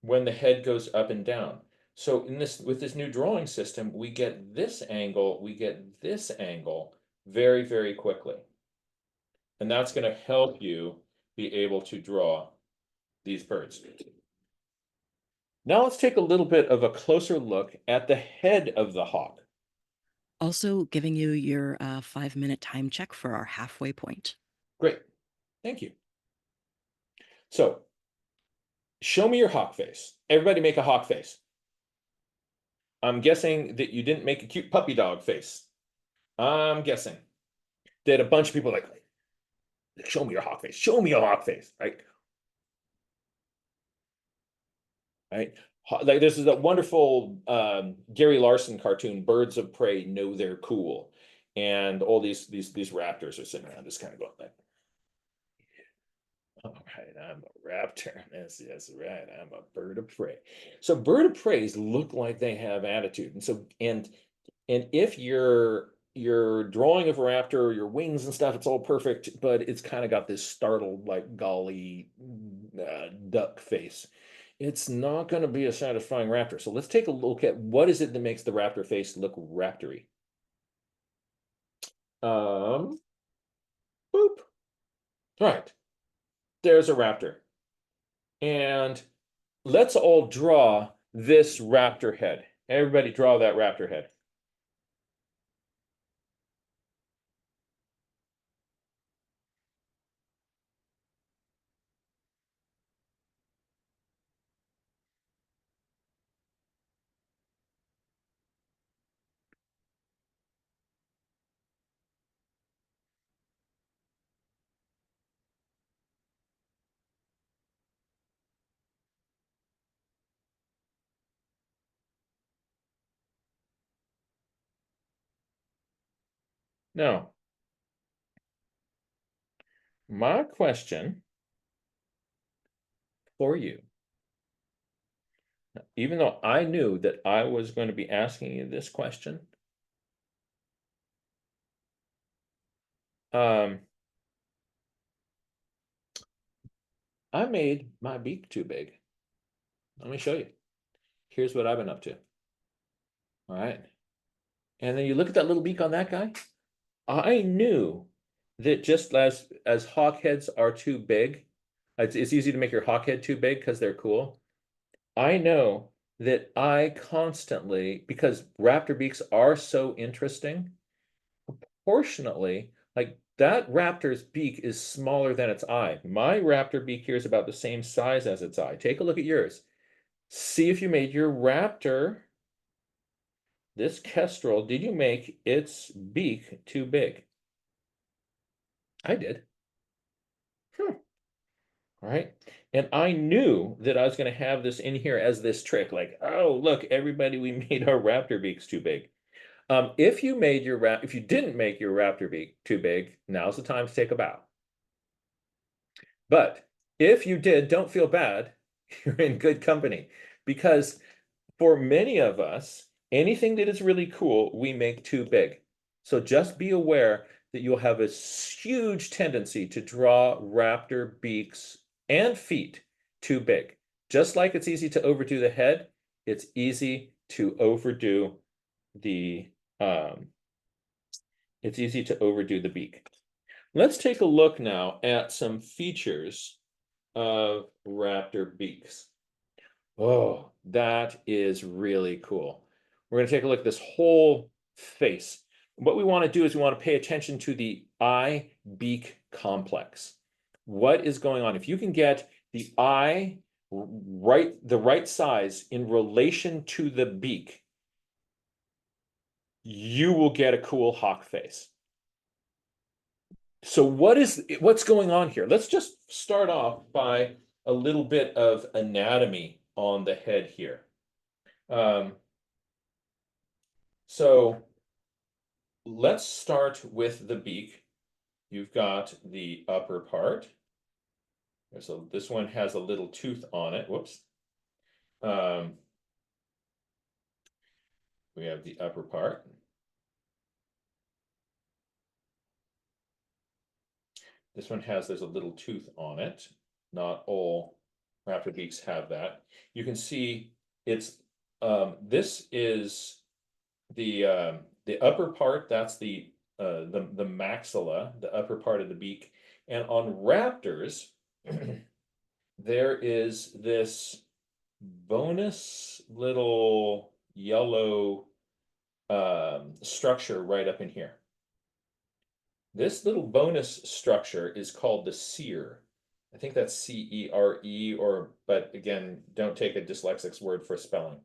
the head goes up and down. So with this new drawing system, we get this angle, we get this angle very, very quickly. And that's going to help you be able to draw these birds. Now let's take a little bit of a closer look at the head of the hawk. Also giving you your 5-minute time check for our halfway point. Great, thank you. So, show me your hawk face. Everybody make a hawk face. I'm guessing that you didn't make a cute puppy dog face. I'm guessing that a bunch of people are like, show me your hawk face. Show me your hawk face, right? Right? Like this is a wonderful Gary Larson cartoon, Birds of Prey Know They're Cool. And all these raptors are sitting around just kind of going like, all right, I'm a raptor. Yes, right. I'm a bird of prey. So bird of preys look like they have attitude. And so and if your drawing of a raptor, your wings and stuff, it's all perfect, but it's kind of got this startled, like golly duck face. It's not going to be a satisfying raptor. So let's take a look at what is it that makes the raptor face look raptory. Boop. Right. There's a raptor. And let's all draw this raptor head. Everybody draw that raptor head. Now, my question for you, even though I knew that I was going to be asking you this question, I made my beak too big. Let me show you. Here's what I've been up to. All right. And then you look at that little beak on that guy. I knew that just as hawk heads are too big, it's easy to make your hawk head too big because they're cool. I know that I constantly, because raptor beaks are so interesting, proportionately, like that raptor's beak is smaller than its eye. My raptor beak here is about the same size as its eye. Take a look at yours. See if you made your raptor, this kestrel, did you make its beak too big? I did. Right? And I knew that I was going to have this in here as this trick, like, oh, look, everybody, we made our raptor beaks too big. If you didn't make your raptor beak too big, now's the time to take a bow. But if you did, don't feel bad. You're in good company, because for many of us, anything that is really cool, we make too big. So just be aware that you'll have a huge tendency to draw raptor beaks and feet too big. Just like it's easy to overdo the head, it's easy to overdo the beak. Let's take a look now at some features of raptor beaks. Oh, that is really cool. We're going to take a look at this whole face. What we want to do is we want to pay attention to the eye-beak complex. What is going on? If you can get the eye the right size in relation to the beak, you will get a cool hawk face. So what's going on here? Let's just start off by a little bit of anatomy on the head here. So let's start with the beak. You've got the upper part. So this one has a little tooth on it. Whoops. We have the upper part. This one there's a little tooth on it. Not all raptor beaks have that. You can see this is the upper part. That's the maxilla, the upper part of the beak. And on raptors, there is this bonus little yellow structure right up in here. This little bonus structure is called the cere. I think that's C-E-R-E, but again, don't take a dyslexic's word for spelling.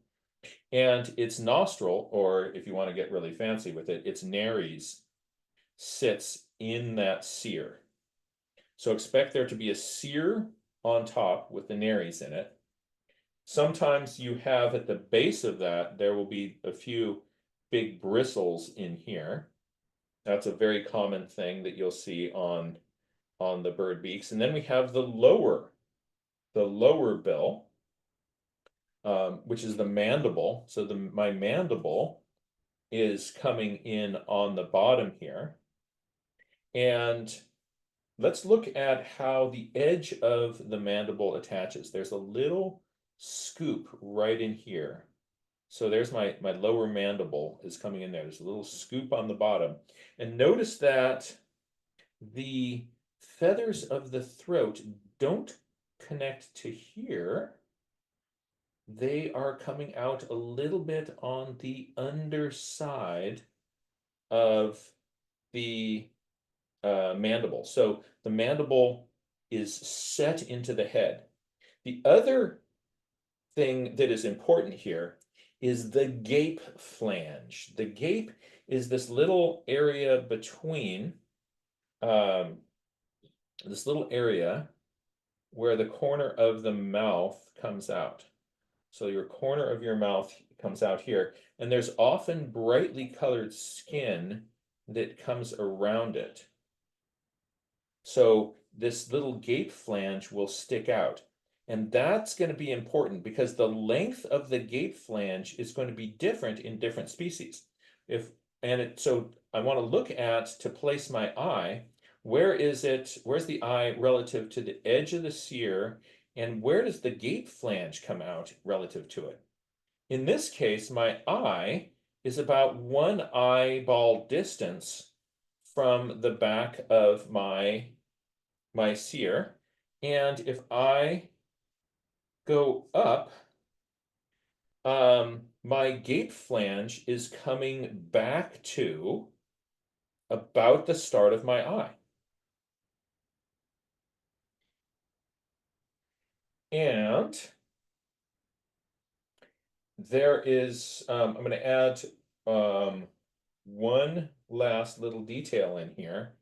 And its nostril, or if you want to get really fancy with it, its nares sits in that cere. So expect there to be a cere on top with the nares in it. Sometimes you have at the base of that, there will be a few big bristles in here. That's a very common thing that you'll see on the bird beaks. And then we have the lower bill, which is the mandible. So my mandible is coming in on the bottom here. And let's look at how the edge of the mandible attaches. There's a little scoop right in here. So there's my lower mandible is coming in there. There's a little scoop on the bottom. And notice that the feathers of the throat don't connect to here. They are coming out a little bit on the underside of the mandible. So the mandible is set into the head. The other thing that is important here is the gape flange. The gape is this little area between this little area where the corner of the mouth comes out. So your corner of your mouth comes out here, and there's often brightly colored skin that comes around it. So this little gape flange will stick out. And that's going to be important because the length of the gape flange is going to be different in different species. So I want to look at, to place my eye, where's the eye relative to the edge of the cere, and where does the gape flange come out relative to it? In this case, my eye is about one eyeball distance from the back of my cere. And if I go up, my gape flange is coming back to about the start of my eye. And there is, I'm going to add one last little detail in here.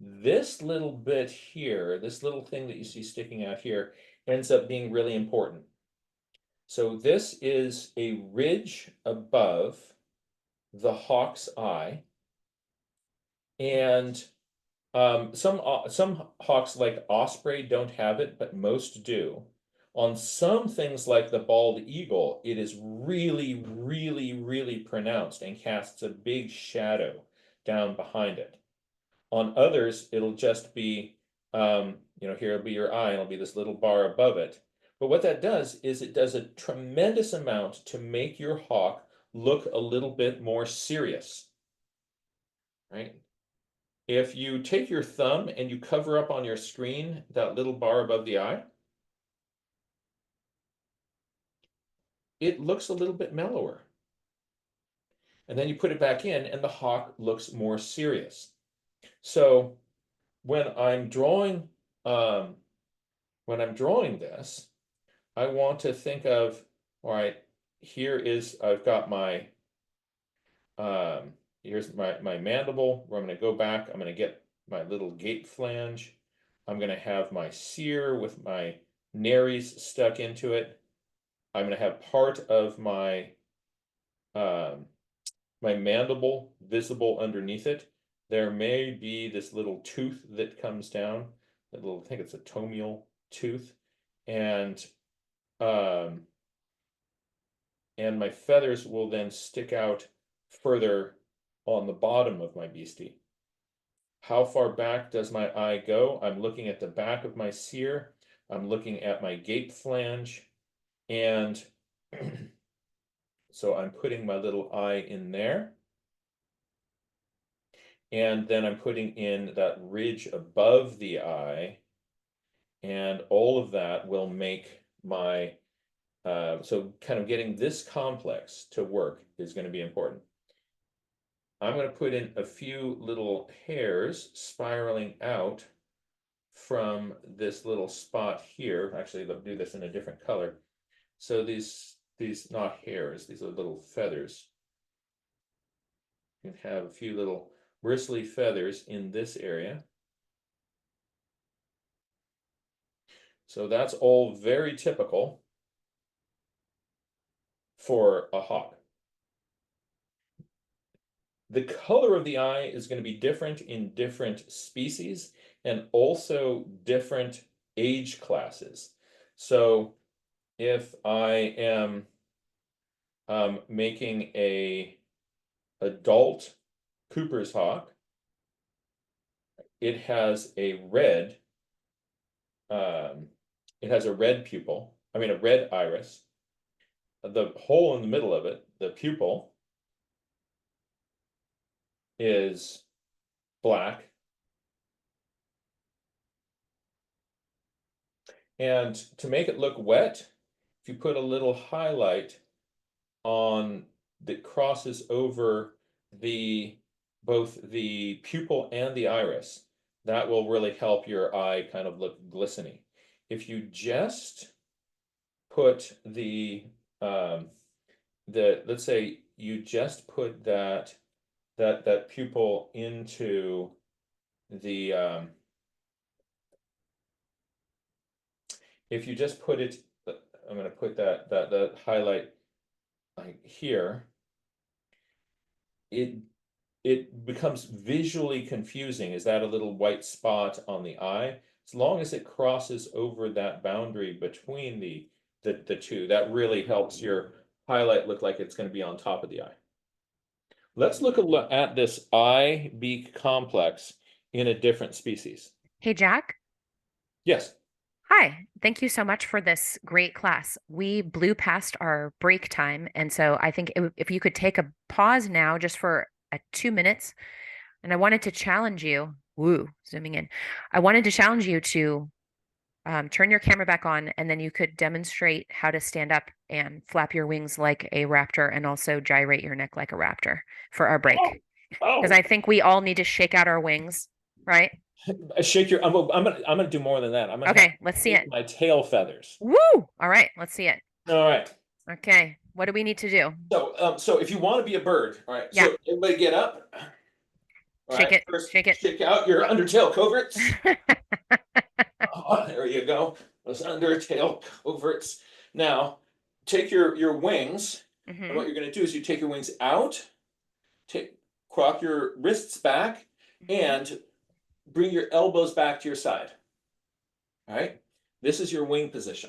this little bit here, this little thing that you see sticking out here, ends up being really important. So this is a ridge above the hawk's eye, and some hawks like osprey don't have it, but most do. On some things like the bald eagle, it is really, really, really pronounced and casts a big shadow down behind it. On others, it'll just be, here will be your eye, and it'll be this little bar above it. But what that does is it does a tremendous amount to make your hawk look a little bit more serious, right? If you take your thumb and you cover up on your screen that little bar above the eye, it looks a little bit mellower. And then you put it back in and the hawk looks more serious. So when I'm drawing this, I want to think of, all right, I've got my here's my mandible, where I'm going to go back. I'm going to get my little gape flange. I'm going to have my cere with my nares stuck into it. I'm going to have part of my my mandible visible underneath it. There may be this little tooth that comes down, I think it's a tomial tooth, and my feathers will then stick out further on the bottom of my beastie. How far back does my eye go? I'm looking at the back of my cere. I'm looking at my gape flange, and so I'm putting my little eye in there. And then I'm putting in that ridge above the eye, and all of that will make my, so kind of getting this complex to work is going to be important. I'm going to put in a few little hairs spiraling out from this little spot here. Actually, they'll do this in a different color. So these not hairs, these are little feathers. You can have a few little bristly feathers in this area. So that's all very typical for a hawk. The color of the eye is going to be different in different species and also different age classes. So if I am making a adult Cooper's hawk, it has a red pupil, a red iris. The hole in the middle of it, the pupil, is black. And to make it look wet, if you put a little highlight on that crosses over both the pupil and the iris, that will really help your eye kind of look glistening. If you just put let's say you just put that pupil into the if you just put it, I'm going to put that highlight like here, it becomes visually confusing. Is that a little white spot on the eye? As long as it crosses over that boundary between the two, that really helps your highlight look like it's going to be on top of the eye. Let's look at this eye beak complex in a different species. Hey, Jack. Yes. Hi, thank you so much for this great class. We blew past our break time, and so I think if you could take a pause now just for 2 minutes, and I wanted to challenge you, zooming in. I wanted to challenge you to turn your camera back on, and then you could demonstrate how to stand up and flap your wings like a raptor and also gyrate your neck like a raptor for our break. Because I think we all need to shake out our wings, right? Shake your. I'm gonna do more than that. I'm gonna Okay, let's see it. My tail feathers. Woo! All right, let's see it. All right. Okay, what do we need to do? So if you want to be a bird, all right. Yeah. So everybody get up. All Shake right, it, first shake it. shake out your undertail coverts. Oh, there you go. Those undertail coverts. Now, take your wings, and what you're going to do is you take your wings out, crock your wrists back, and bring your elbows back to your side. All right, this is your wing position.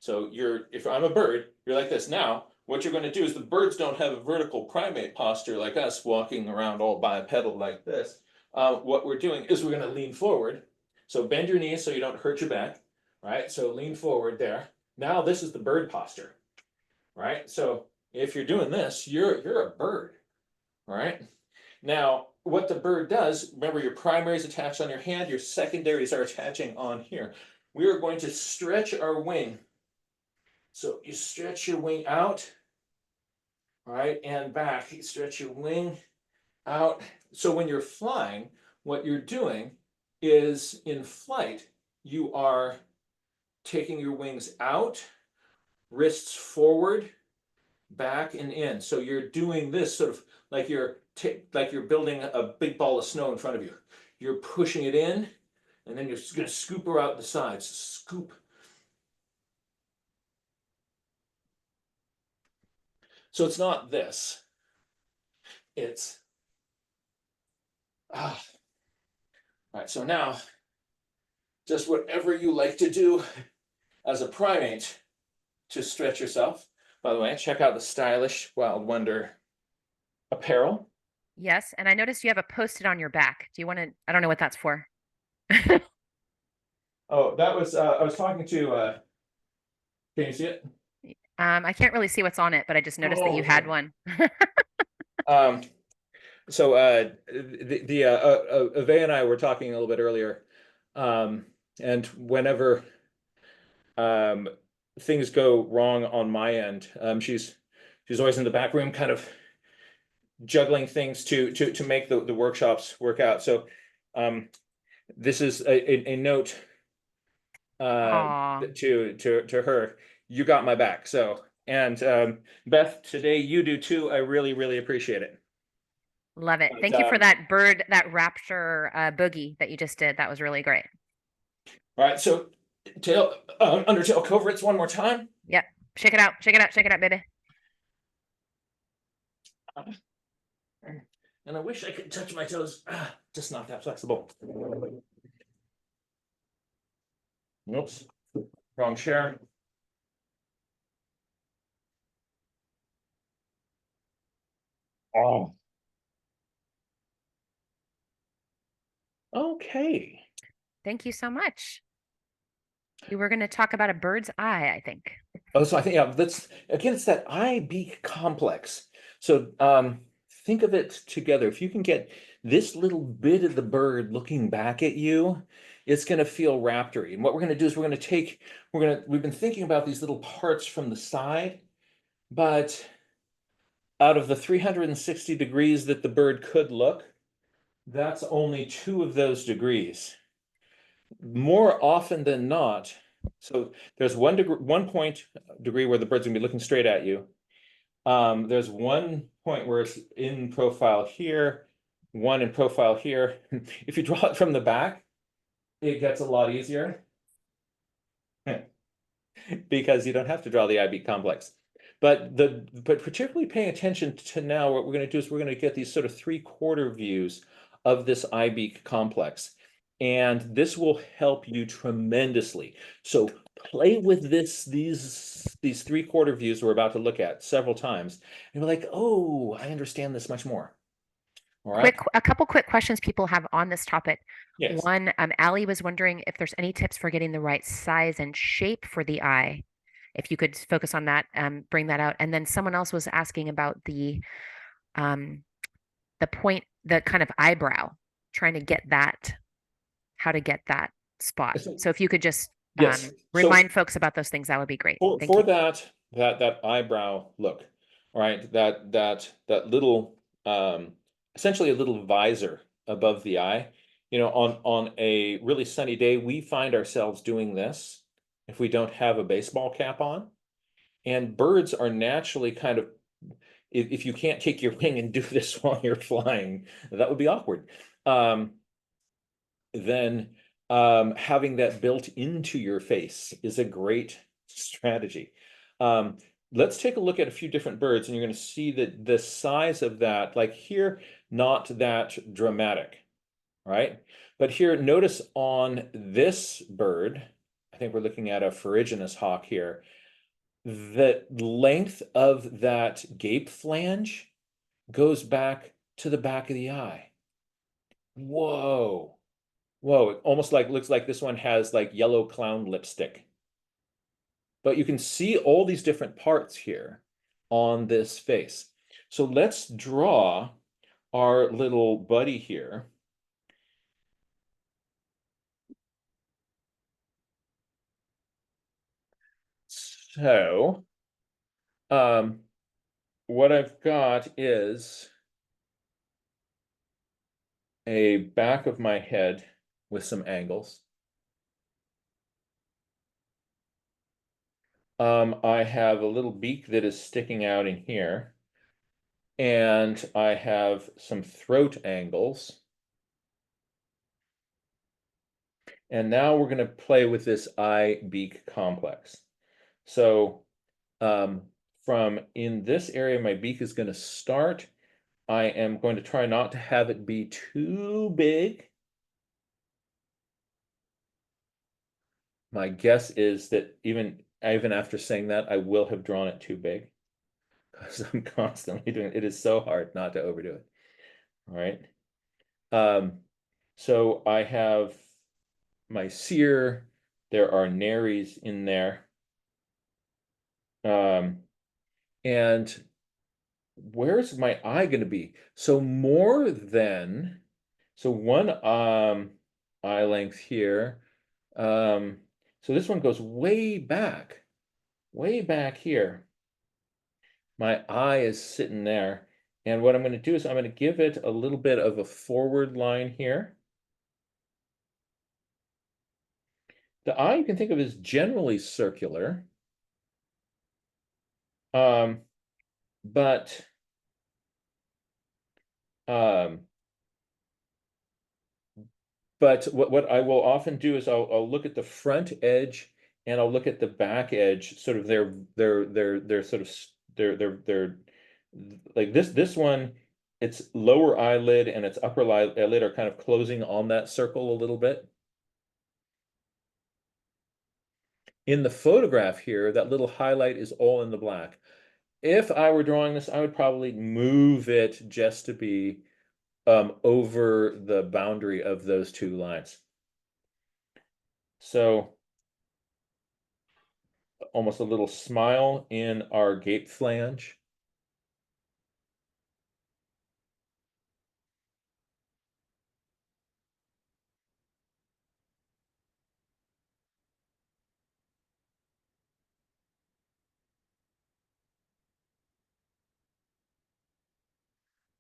So if I'm a bird, you're like this. Now, what you're going to do is the birds don't have a vertical primate posture like us, walking around all bipedal like this. What we're doing is we're going to lean forward. So bend your knees so you don't hurt your back. Right. So lean forward there. Now this is the bird posture. Right. So if you're doing this, you're a bird. All right. Now, what the bird does, remember your primary is attached on your hand, your secondaries are attaching on here. We are going to stretch our wing. So you stretch your wing out, all right, and back. You stretch your wing out. So when you're flying, what you're doing is in flight, you are taking your wings out, wrists forward, back and in. So you're doing this sort of like you're building a big ball of snow in front of you. You're pushing it in, and then you're going to scoop her out the sides. Scoop. So it's not this. It's All right. So now, just whatever you like to do as a primate to stretch yourself. By the way, check out the stylish Wild Wonder apparel. Yes, and I noticed you have a post-it on your back. Do you want to? I don't know what that's for. Oh, that was I was talking to. Can you see it? I can't really see what's on it, but I just noticed that you had one. Um, so the Ave and I were talking a little bit earlier, and whenever things go wrong on my end, she's always in the back room, kind of juggling things to make the workshops work out. So this is a note Aw, to her. You got my back. So and Beth, today you do too. I really appreciate it. love it. But, Thank you for that bird, that Raptor boogie that you just did. That was really great. all right, so undertail coverts one more time. Yep. Shake it out. Shake it out. Shake it out, baby. And I wish I could touch my toes. Just not that flexible. Oops, wrong share. Oh. Okay. Thank you so much. You were going to talk about a bird's eye, I think. Oh, so I think, yeah, that's again, it's that eye beak complex. So think of it together. If you can get this little bit of the bird looking back at you, it's going to feel raptory. And what we're going to do is we've been thinking about these little parts from the side, but out of the 360 degrees that the bird could look, that's only 2 of those degrees. More often than not, so there's 1 point degree where the bird's gonna be looking straight at you. There's 1 point where it's in profile here, 1 in profile here. If you draw it from the back, it gets a lot easier because you don't have to draw the eye beak complex. But particularly paying attention to now, what we're going to do is we're going to get these sort of 3/4 views of this eye beak complex. And this will help you tremendously. So play with these 3/4 views we're about to look at several times. And you're like, oh, I understand this much more. All right. A couple quick questions people have on this topic. Yes. One, Allie was wondering if there's any tips for getting the right size and shape for the eye. If you could focus on that, bring that out. And then someone else was asking about the point, the kind of eyebrow, trying to get that, how to get that spot. So if you could just Yes. remind folks about those things, that would be great. For Thank you. that eyebrow look, all right, that little essentially a little visor above the eye. You know, on a really sunny day, we find ourselves doing this if we don't have a baseball cap on. And birds are naturally kind of if you can't take your wing and do this while you're flying, that would be awkward. Then having that built into your face is a great strategy. Let's take a look at a few different birds, and you're going to see that the size of that, like here, not that dramatic, right? But here, notice on this bird, I think we're looking at a ferruginous hawk here, the length of that gape flange goes back to the back of the eye. Whoa. Whoa, it almost like looks like this one has like yellow clown lipstick. But you can see all these different parts here on this face. So let's draw our little buddy here. So what I've got is a back of my head with some angles. I have a little beak that is sticking out in here, and I have some throat angles. And now we're going to play with this eye-beak complex. So from in this area, my beak is going to start. I am going to try not to have it be too big. My guess is that even after saying that, I will have drawn it too big, because I'm constantly doing it. It is so hard not to overdo it. All right. So I have my seer. There are nares in there. And where's my eye going to be? So more than, so one eye length here. So this one goes way back here. My eye is sitting there. And what I'm going to do is I'm going to give it a little bit of a forward line here. The eye you can think of as generally circular. But what I will often do is I'll look at the front edge and I'll look at the back edge, sort of their sort of their like this one, its lower eyelid and its upper eyelid are kind of closing on that circle a little bit. In the photograph here, that little highlight is all in the black. If I were drawing this, I would probably move it just to be over the boundary of those two lines. So almost a little smile in our gape flange.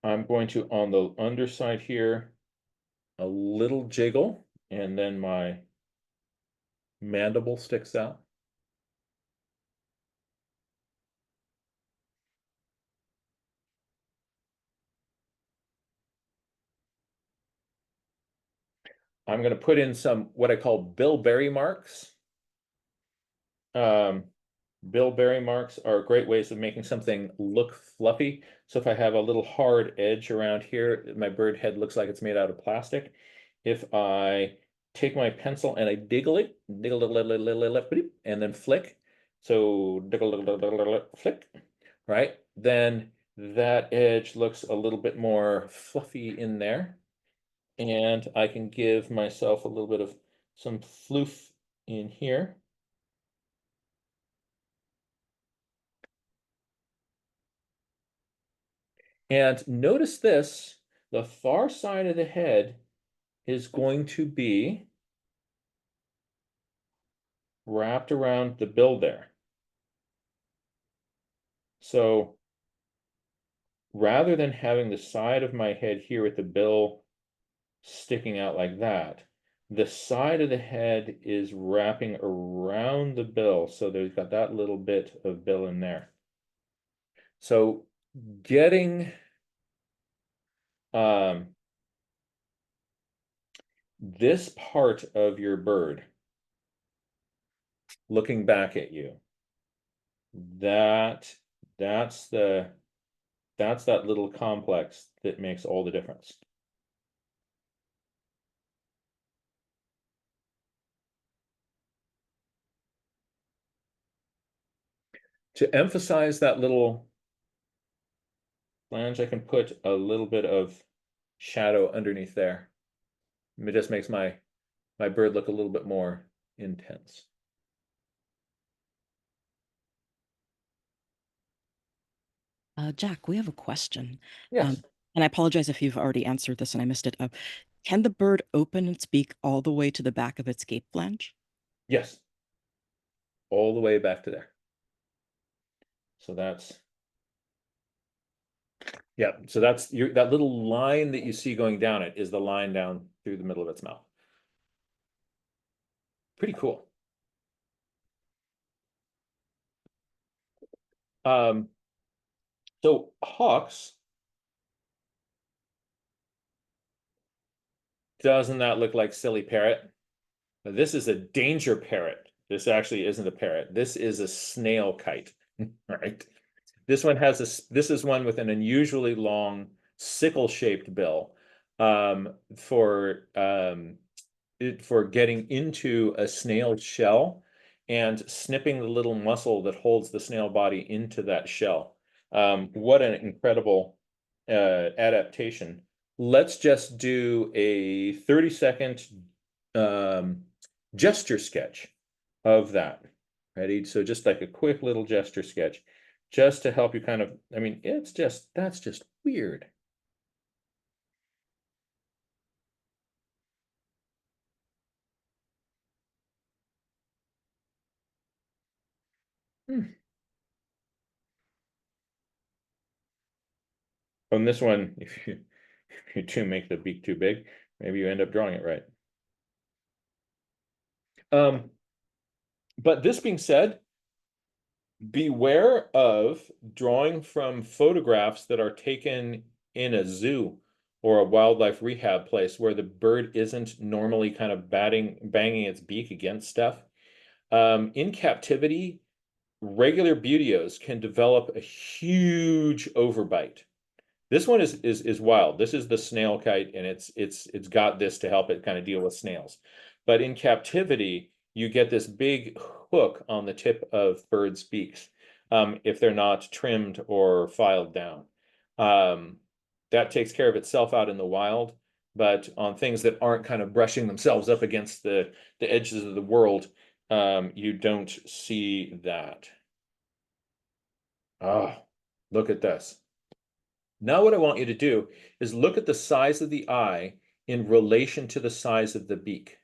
I'm going to, on the underside here, a little jiggle, and then my mandible sticks out. I'm going to put in some what I call bilberry marks. Bilberry marks are great ways of making something look fluffy. So if I have a little hard edge around here, my bird head looks like it's made out of plastic. If I take my pencil and I diggle it, and then flick, so diggle, flick, right? Then that edge looks a little bit more fluffy in there. And I can give myself a little bit of some floof in here. And notice this, the far side of the head is going to be wrapped around the bill there. So rather than having the side of my head here with the bill sticking out like that, the side of the head is wrapping around the bill. So there's got that little bit of bill in there. So getting this part of your bird looking back at you, that's that little complex that makes all the difference. To emphasize that little flange, I can put a little bit of shadow underneath there. It just makes my bird look a little bit more intense. Jack, we have a question. Yes. And I apologize if you've already answered this and I missed it. Can the bird open its beak all the way to the back of its gape flange? Yes. All the way back to there. So that's, yeah. So that's that little line that you see going down it is the line down through the middle of its mouth. Pretty cool. So hawks, doesn't that look like silly parrot? Now, this is a danger parrot. This actually isn't a parrot. This is a snail kite, right? This one has this is one with an unusually long sickle-shaped bill for getting into a snail shell and snipping the little muscle that holds the snail body into that shell. What an incredible adaptation. Let's just do a 30-second gesture sketch of that. Ready? So just like a quick little gesture sketch, just to help you kind of, I mean, that's just weird. On this one, if you do make the beak too big, maybe you end up drawing it right. But this being said, beware of drawing from photographs that are taken in a zoo or a wildlife rehab place where the bird isn't normally kind of banging its beak against stuff. In captivity, regular buteos can develop a huge overbite. This one is wild. This is the snail kite, and it's got this to help it kind of deal with snails. But in captivity, you get this big hook on the tip of birds' beaks if they're not trimmed or filed down. That takes care of itself out in the wild, but on things that aren't kind of brushing themselves up against the edges of the world, you don't see that. Ah, look at this. Now what I want you to do is look at the size of the eye in relation to the size of the beak.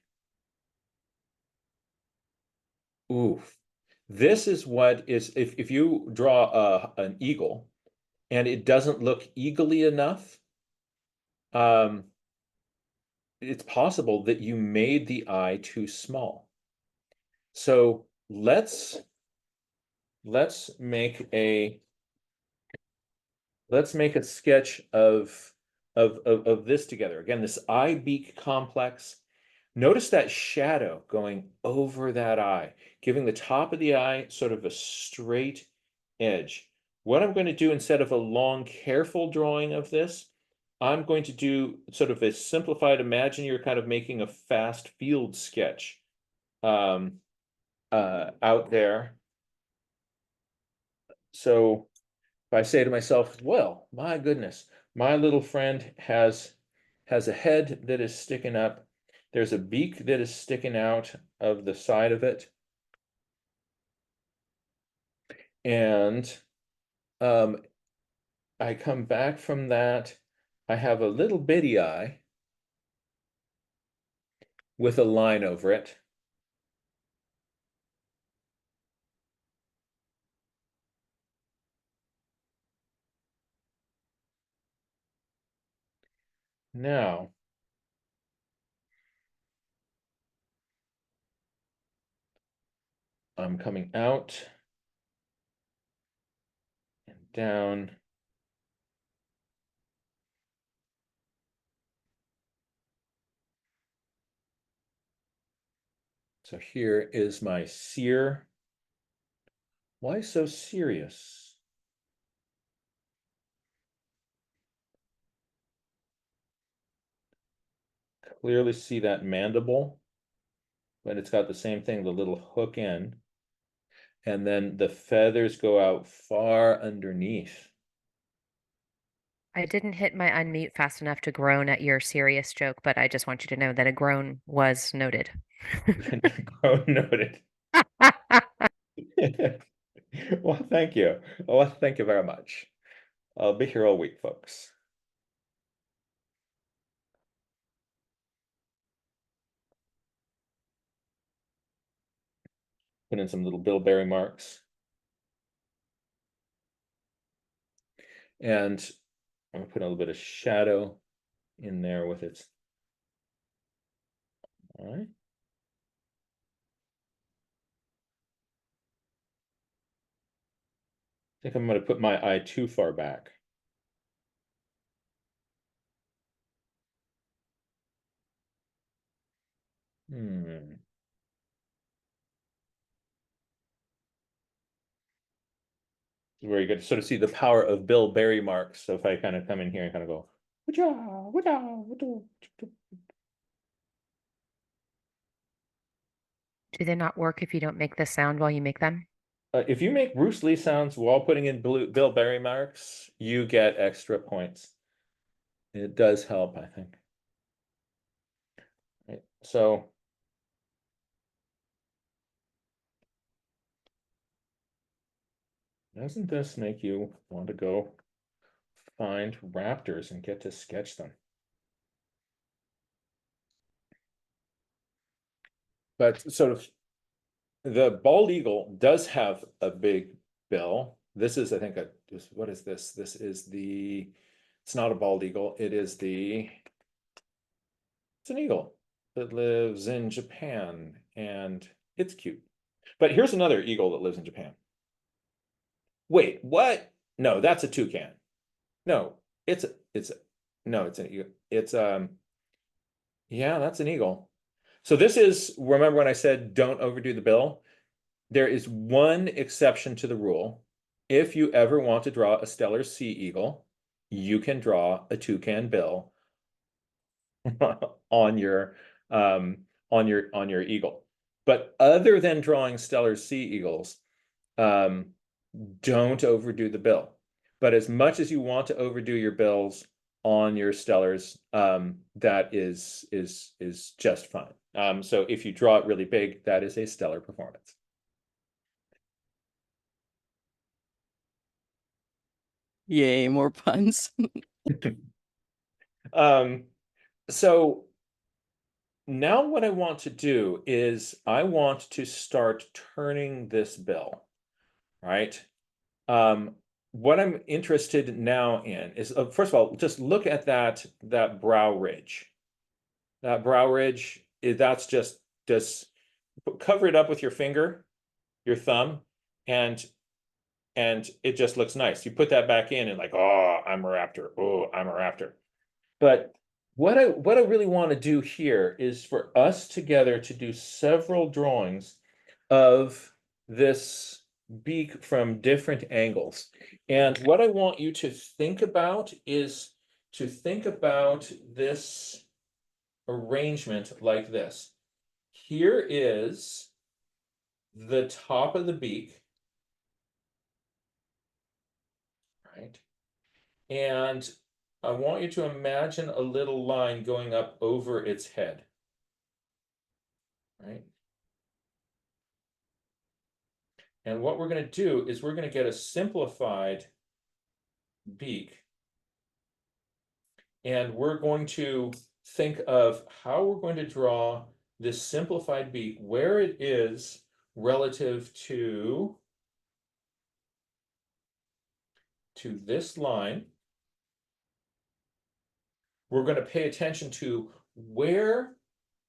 Oof. This is what is, if you draw an eagle and it doesn't look eagerly enough, it's possible that you made the eye too small. So let's make a sketch of this together. Again, this eye beak complex. Notice that shadow going over that eye, giving the top of the eye sort of a straight edge. What I'm going to do instead of a long, careful drawing of this, I'm going to do sort of a simplified, imagine you're kind of making a fast field sketch out there. So if I say to myself, well, my goodness, my little friend has a head that is sticking up. There's a beak that is sticking out of the side of it. And I come back from that. I have a little bitty eye with a line over it. Now, I'm coming out and down So here is my seer. Why so serious? Clearly see that mandible, but it's got the same thing, the little hook in. And then the feathers go out far underneath. I didn't hit my unmute fast enough to groan at your serious joke, but I just want you to know that a groan was noted. Oh, noted. Well, thank you. Well, thank you very much. I'll be here all week, folks. Put in some little bilberry marks. And I'm gonna put a little bit of shadow in there with it. All right. I think I'm going to put my eye too far back. Where you get to sort of see the power of bilberry marks. So if I kind of come in here and kind of go, "Wah-cha, wah-cha, wah-cha." Do they not work if you don't make this sound while you make them? If you make Bruce Lee sounds while putting in bilberry marks, you get extra points. It does help, I think. Right. So doesn't this make you want to go find raptors and get to sketch them? But sort of the bald eagle does have a big bill. This is, I think, what is this? This is it's not a bald eagle. It's an eagle that lives in Japan, and it's cute. But here's another eagle that lives in Japan. Wait, what? No, that's a toucan. No, no, it's an eagle. Yeah, that's an eagle. So this is, remember when I said don't overdo the bill? There is one exception to the rule. If you ever want to draw a stellar sea eagle, you can draw a toucan bill on your eagle. But other than drawing stellar sea eagles, don't overdo the bill. But as much as you want to overdo your bills on your stellars, that is just fine. So if you draw it really big, that is a stellar performance. Yay, more puns. So now what I want to do is I want to start turning this bill, right? What I'm interested now in is, first of all, just look at that brow ridge. That brow ridge, that's just cover it up with your finger, your thumb, and it just looks nice. You put that back in and like, oh, I'm a raptor. Oh, I'm a raptor. But what I really want to do here is for us together to do several drawings of this beak from different angles. And what I want you to think about is to think about this arrangement like this. Here is the top of the beak, right? And I want you to imagine a little line going up over its head, right? And what we're going to do is we're going to get a simplified beak. And we're going to think of how we're going to draw this simplified beak, where it is relative to this line. We're going to pay attention to where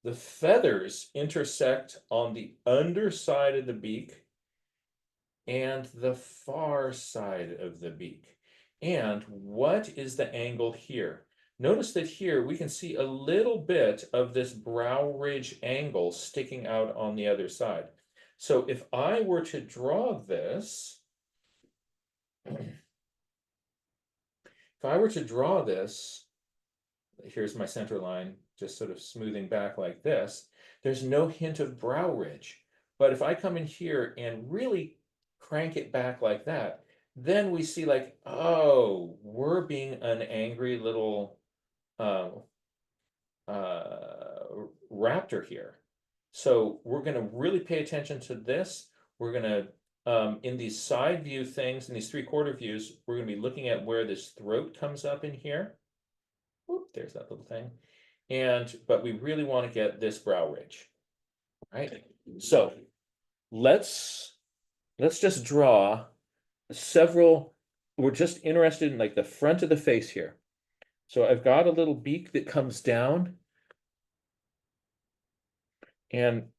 the feathers intersect on the underside of the beak and the far side of the beak. And what is the angle here? notice that here we can see a little bit of this brow ridge angle sticking out on the other side. So if I were to draw this, if I were to draw this, here's my center line, just sort of smoothing back like this, there's no hint of brow ridge. But if I come in here and really crank it back like that, then we see like, oh, we're being an angry little raptor here. So we're going to really pay attention to this. We're going to, in these side view things, in these 3/4 views, we're going to be looking at where this throat comes up in here. Whoop, there's that little thing. But we really want to get this brow ridge, right? So let's just draw several. We're just interested in like the front of the face here. So I've got a little beak that comes down. And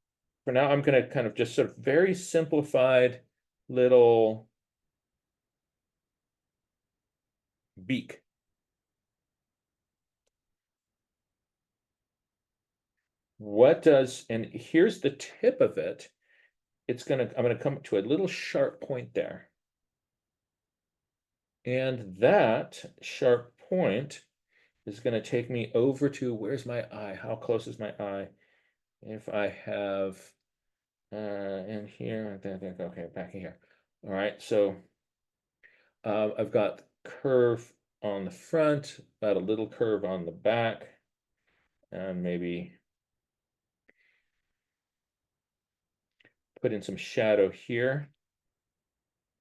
for now, I'm going to kind of just sort of very simplified little beak. And here's the tip of it. I'm going to come to a little sharp point there. And that sharp point is going to take me over to, where's my eye? How close is my eye? If I have, in here, okay, back in here. All right, so I've got curve on the front, got a little curve on the back, and maybe put in some shadow here.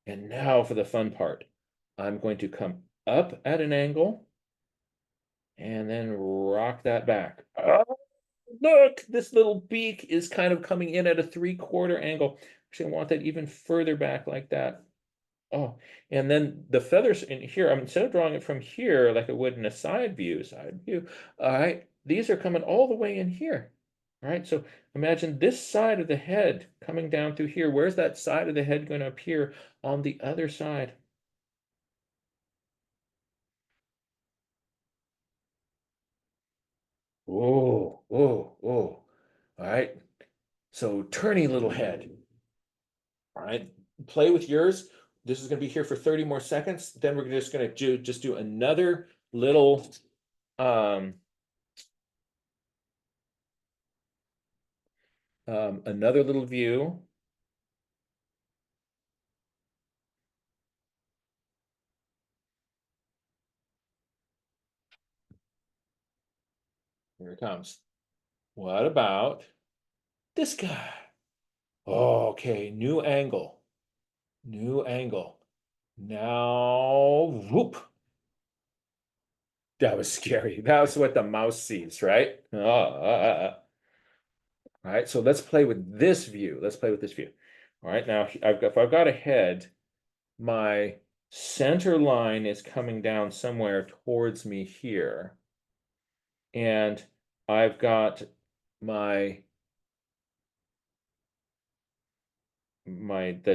And now for the fun part. I'm going to come up at an angle and then rock that back. Oh, look, this little beak is kind of coming in at a 3/4 angle. Actually, I want that even further back like that. Oh, and then the feathers in here, instead of drawing it from here like I would in a side view, all right, these are coming all the way in here. All right, so imagine this side of the head coming down through here. Where's that side of the head going to appear on the other side? Oh, oh, oh. All right, so turny little head. All right, play with yours. This is going to be here for 30 more seconds. Then we're just going to do another little another little view. Here it comes. What about this guy? Oh, okay, new angle. New angle. Now, whoop. That was scary. That was what the mouse sees, right? All right, so let's play with this view. Let's play with this view. All right, now if I've got a head, my center line is coming down somewhere towards me here. And I've got the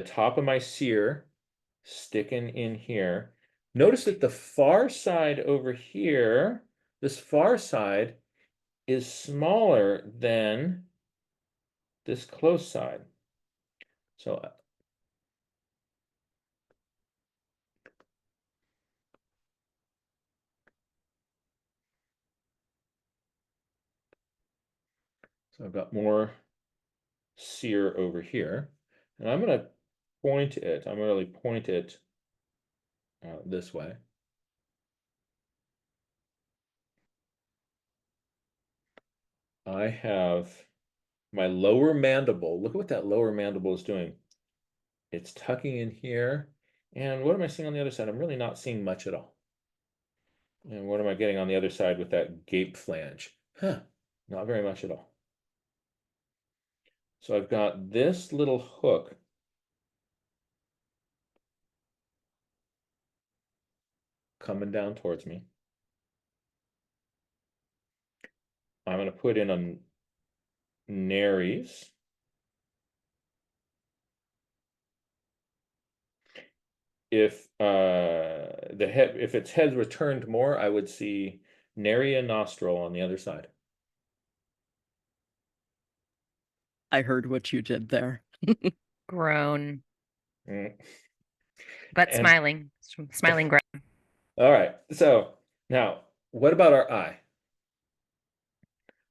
top of my sear sticking in here. Notice that the far side over here, this far side is smaller than this close side. So I've got more sear over here, and I'm going to point it. I'm going to really point it this way. I have my lower mandible. Look at what that lower mandible is doing. It's tucking in here. And what am I seeing on the other side? I'm really not seeing much at all. And what am I getting on the other side with that gape flange? Huh, not very much at all. So I've got this little hook coming down towards me. I'm going to put in a nares. If its head were turned more, I would see nary a nostril on the other side. I heard what you did there. Groan, Mm. but And smiling groan. all right, so now what about our eye?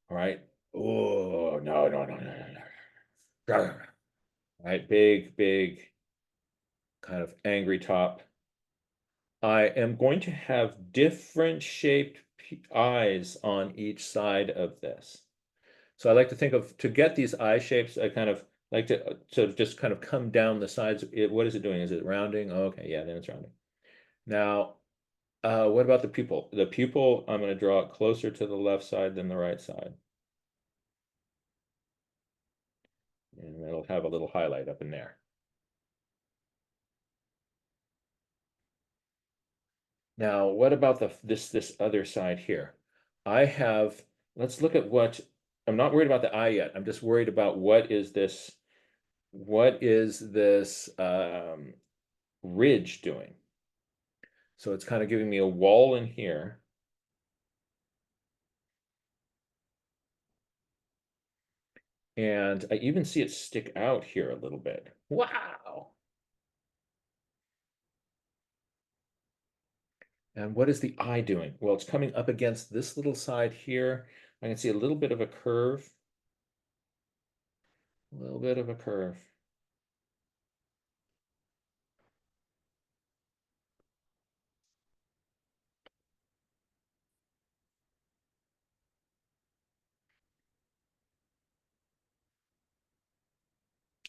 All right. Oh, no, no, no, no, no, no. All right, big, kind of angry top. I am going to have different shaped eyes on each side of this. So I like to think of, to get these eye shapes, I kind of like to sort of just kind of come down the sides. What is it doing? Is it rounding? Oh, okay, yeah, then it's rounding. Now, what about the pupil? The pupil, I'm going to draw it closer to the left side than the right side. And it'll have a little highlight up in there. Now, what about this other side here? I have, let's look at what, I'm not worried about the eye yet. I'm just worried about what is this ridge doing? So it's kind of giving me a wall in here. And I even see it stick out here a little bit. Wow. And what is the eye doing? Well, it's coming up against this little side here. I can see a little bit of a curve. A little bit of a curve.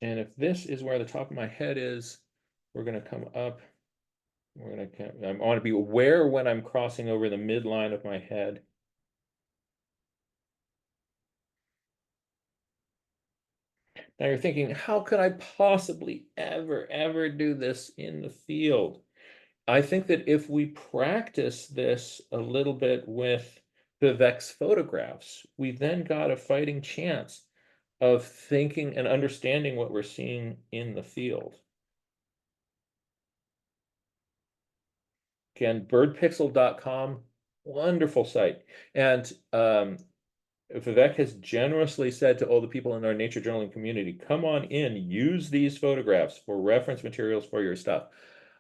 And if this is where the top of my head is, we're going to come up. We're going to, I want to be aware when I'm crossing over the midline of my head. Now you're thinking, how could I possibly ever do this in the field? I think that if we practice this a little bit with Vivek's photographs, we then got a fighting chance of thinking and understanding what we're seeing in the field. Again, birdpixel.com, wonderful site. And Vivek has generously said to all the people in our nature journaling community, come on in, use these photographs for reference materials for your stuff.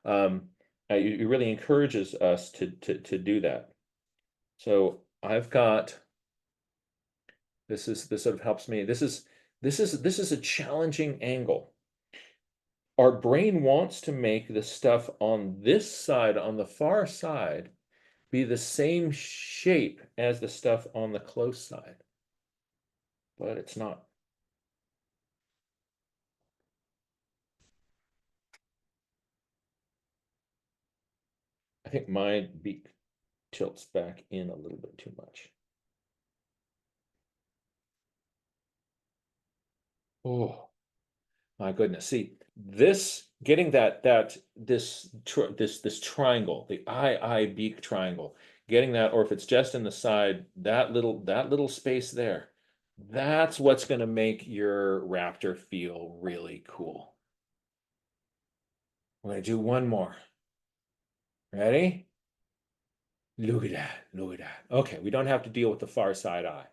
It really encourages us to do that. So I've got, this sort of helps me. This is a challenging angle. Our brain wants to make the stuff on this side, on the far side, be the same shape as the stuff on the close side, but it's not. I think my beak tilts back in a little bit too much. Oh my goodness. See, this getting this triangle, the eye beak triangle, getting that, or if it's just in the side, that little space there, that's what's going to make your raptor feel really cool. We're going to do one more. Ready? Look at that. Look at that. Okay, we don't have to deal with the far side eye.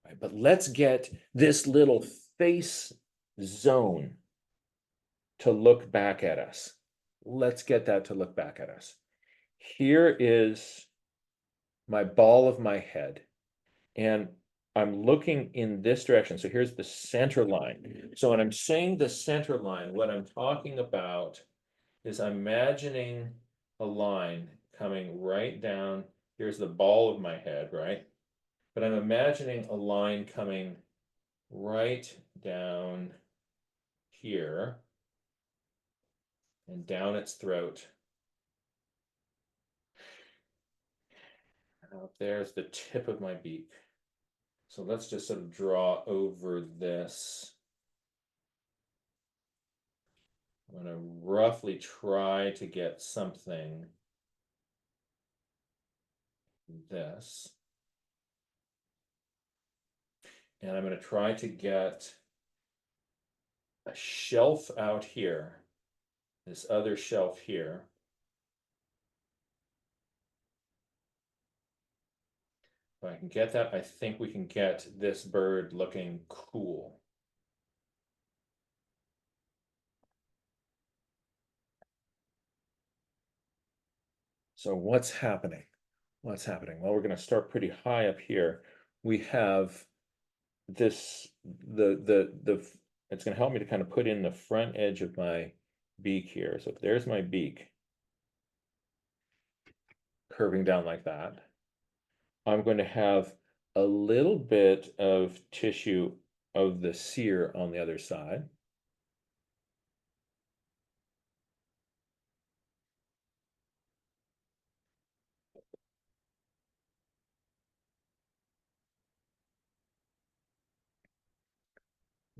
Right, but let's get this little face zone to look back at us. Let's get that to look back at us. Here is my ball of my head, and I'm looking in this direction. So here's the center line. So when I'm saying the center line, what I'm talking about is I'm imagining a line coming right down. Here's the ball of my head, right? But I'm imagining a line coming right down here and down its throat. And out there's the tip of my beak. So let's just sort of draw over this. I'm going to roughly try to get something this. And I'm going to try to get a shelf out here, this other shelf here. I can get that, I think we can get this bird looking cool. So what's happening? What's happening? Well, we're going to start pretty high up here. We have this, it's going to help me to kind of put in the front edge of my beak here. So if there's my beak curving down like that, I'm going to have a little bit of tissue of the cere on the other side.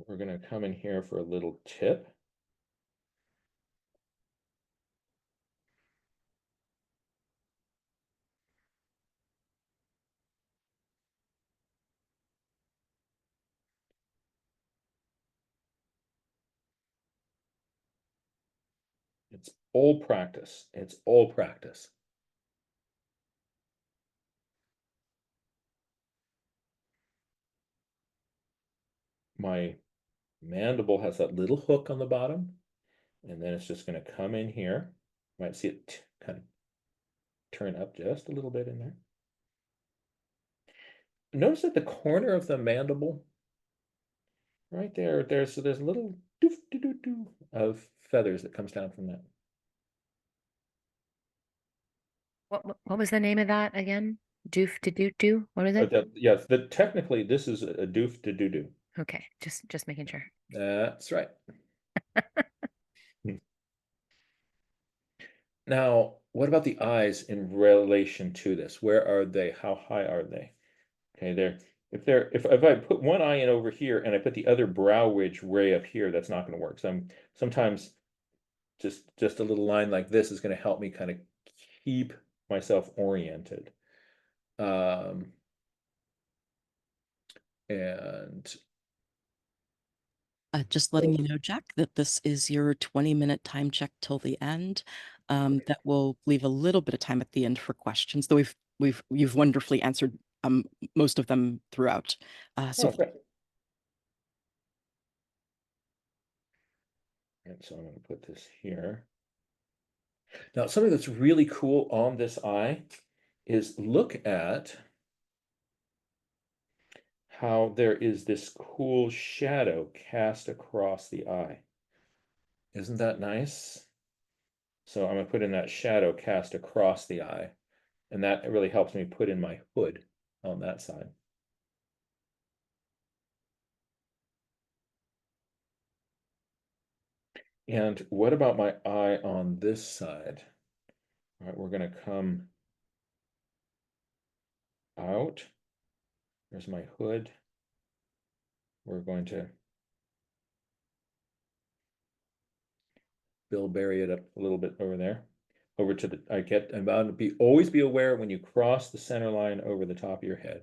We're going to come in here for a little tip. It's all practice. It's all practice. My mandible has that little hook on the bottom, and then it's just going to come in here. You might see it kind of turn up just a little bit in there. Notice at the corner of the mandible, right there, there's a little doof doo doo doo of feathers that comes down from that. What was the name of that again? Doof to doot doo? What is it? Yes, technically this is a doof to doo doo. Okay, just making sure. That's right. Now, what about the eyes in relation to this? Where are they? How high are they? Okay, if I put one eye in over here and I put the other brow ridge way up here, that's not going to work. So sometimes just a little line like this is going to help me kind of keep myself oriented. And Just letting you know, Jack, that this is your 20-minute time check till the end. That will leave a little bit of time at the end for questions, though you've wonderfully answered most of them throughout. So great. And so I'm going to put this here. Now, something that's really cool on this eye is look at how there is this cool shadow cast across the eye. Isn't that nice? So I'm going to put in that shadow cast across the eye, and that really helps me put in my hood on that side. And what about my eye on this side? All right, we're going to come out. There's my hood. We're going to bilberry it up a little bit over there. Over to the, I'm bound to always be aware when you cross the center line over the top of your head.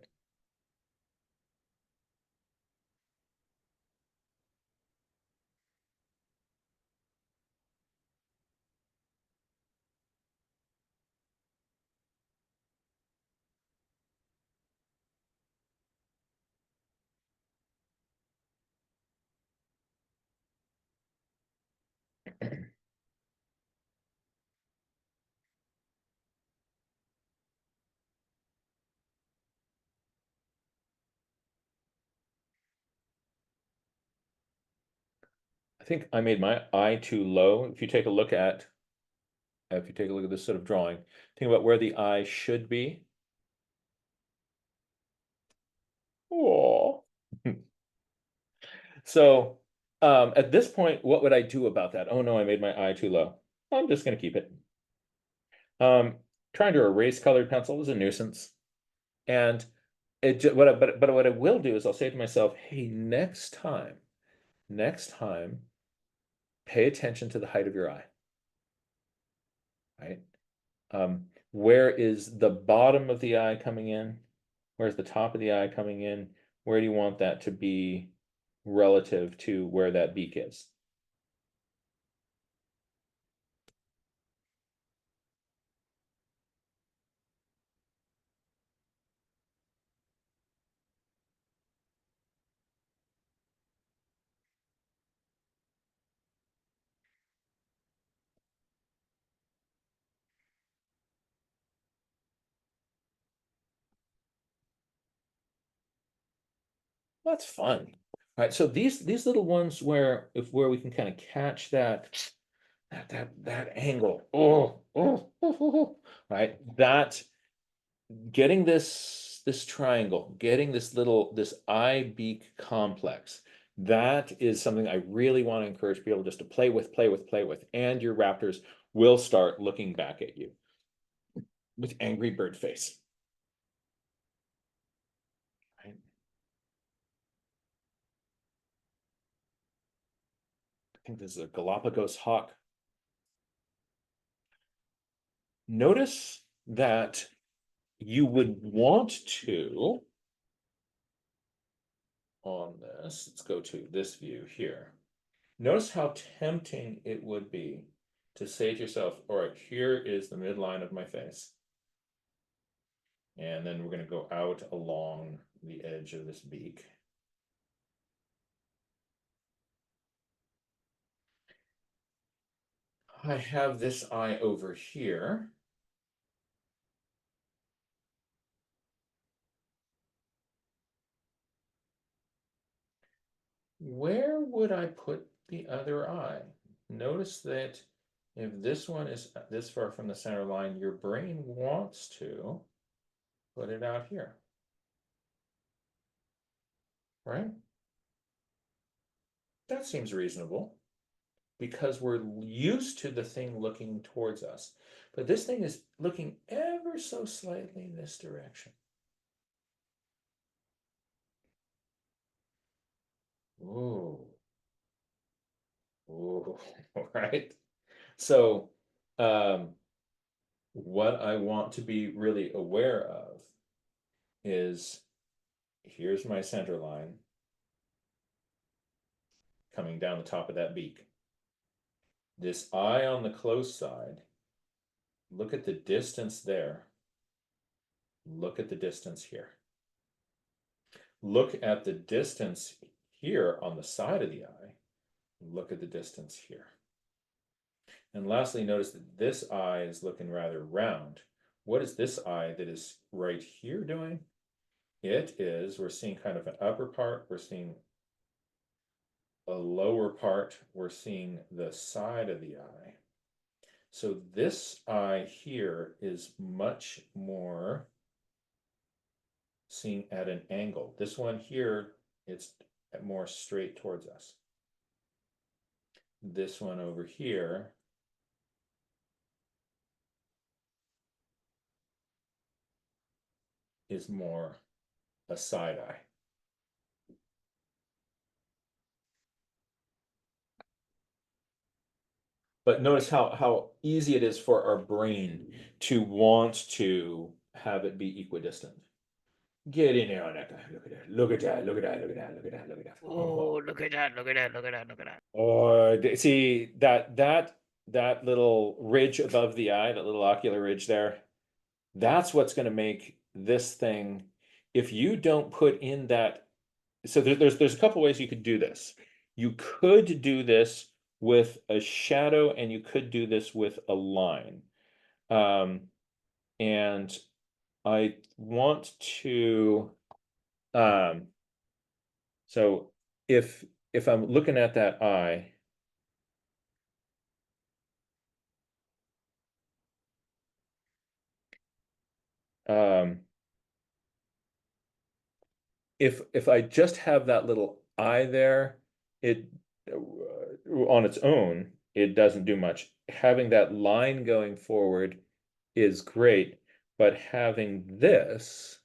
I think I made my eye too low. If you take a look at this sort of drawing, think about where the eye should be. Oh. So at this point, what would I do about that? Oh no, I made my eye too low. I'm just going to keep it. Trying to erase colored pencil is a nuisance. And but what I will do is I'll say to myself, hey, next time, pay attention to the height of your eye. Right? Where is the bottom of the eye coming in? Where's the top of the eye coming in? Where do you want that to be relative to where that beak is? That's fun. All right, so these little ones where we can kind of catch that angle. Right. That getting this triangle, getting this eye beak complex. That is something I really want to encourage people just to play with, and your raptors will start looking back at you with angry bird face. Right? I think this is a Galapagos hawk. Notice that you would want to, on this, let's go to this view here. Notice how tempting it would be to say to yourself, all right, here is the midline of my face. And then we're going to go out along the edge of this beak. I have this eye over here. Where would I put the other eye? Notice that if this one is this far from the center line, your brain wants to put it out here. Right? That seems reasonable because we're used to the thing looking towards us. But this thing is looking ever so slightly in this direction. Ooh. Ooh, right? So, what I want to be really aware of is here's my center line coming down the top of that beak. This eye on the close side, look at the distance there. Look at the distance here. Look at the distance here on the side of the eye. Look at the distance here. And lastly, notice that this eye is looking rather round. What is this eye that is right here doing? It is, we're seeing kind of an upper part, we're seeing a lower part, we're seeing the side of the eye. So this eye here is much more seen at an angle. This one here, it's more straight towards us. This one over here is more a side eye. But notice how easy it is for our brain to want to have it be equidistant. Get in there on that guy. Look at that. Look at that. Look at that. Look at that. Look at that. Look at that. Oh, look at that, look at that, look at that, look at that. Or see that little ridge above the eye, that little ocular ridge there. That's what's going to make this thing. If you don't put in that, so there's a couple ways you could do this. You could do this with a shadow, and you could do this with a line. And I want to, so if I'm looking at that eye, if I just have that little eye there, it on its own, it doesn't do much. Having that line going forward is great, but having this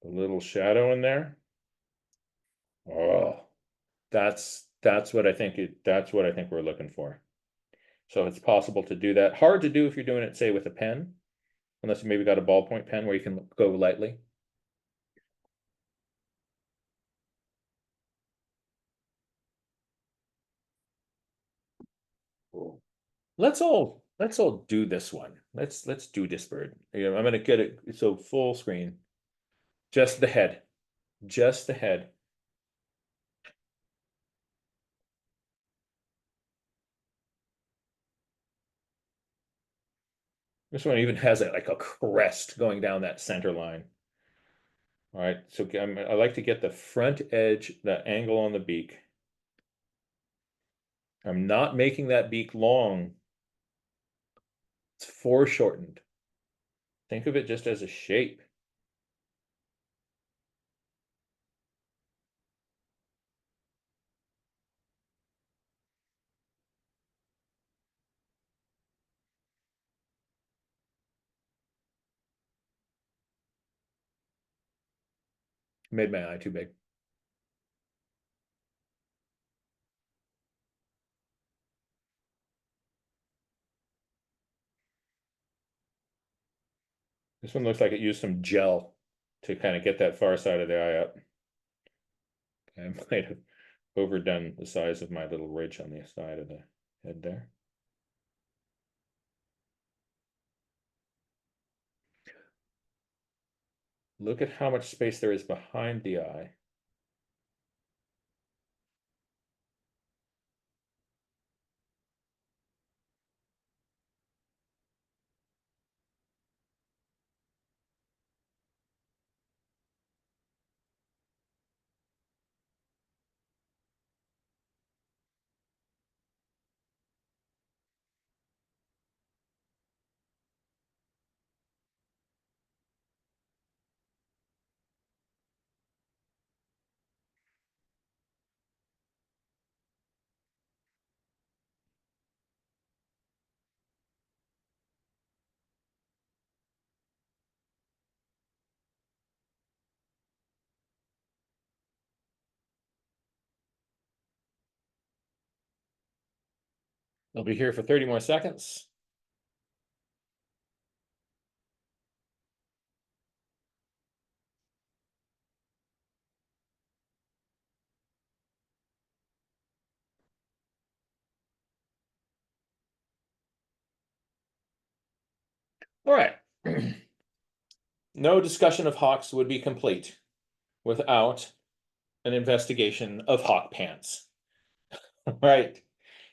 a little shadow in there, oh, that's what I think that's what I think we're looking for. So it's possible to do that. Hard to do if you're doing it, say, with a pen, unless you maybe got a ballpoint pen where you can go lightly. Let's all do this one. Let's do this bird. I'm gonna get it so full screen. Just the head. Just the head. This one even has like a crest going down that center line. All right, so I like to get the front edge, the angle on the beak. I'm not making that beak long. It's foreshortened. Think of it just as a shape. Made my eye too big. This one looks like it used some gel to kind of get that far side of the eye up. I might have overdone the size of my little ridge on the side of the head there. Look at how much space there is behind the eye. They'll be here for 30 more seconds. All right. No discussion of hawks would be complete without an investigation of hawk pants. All right.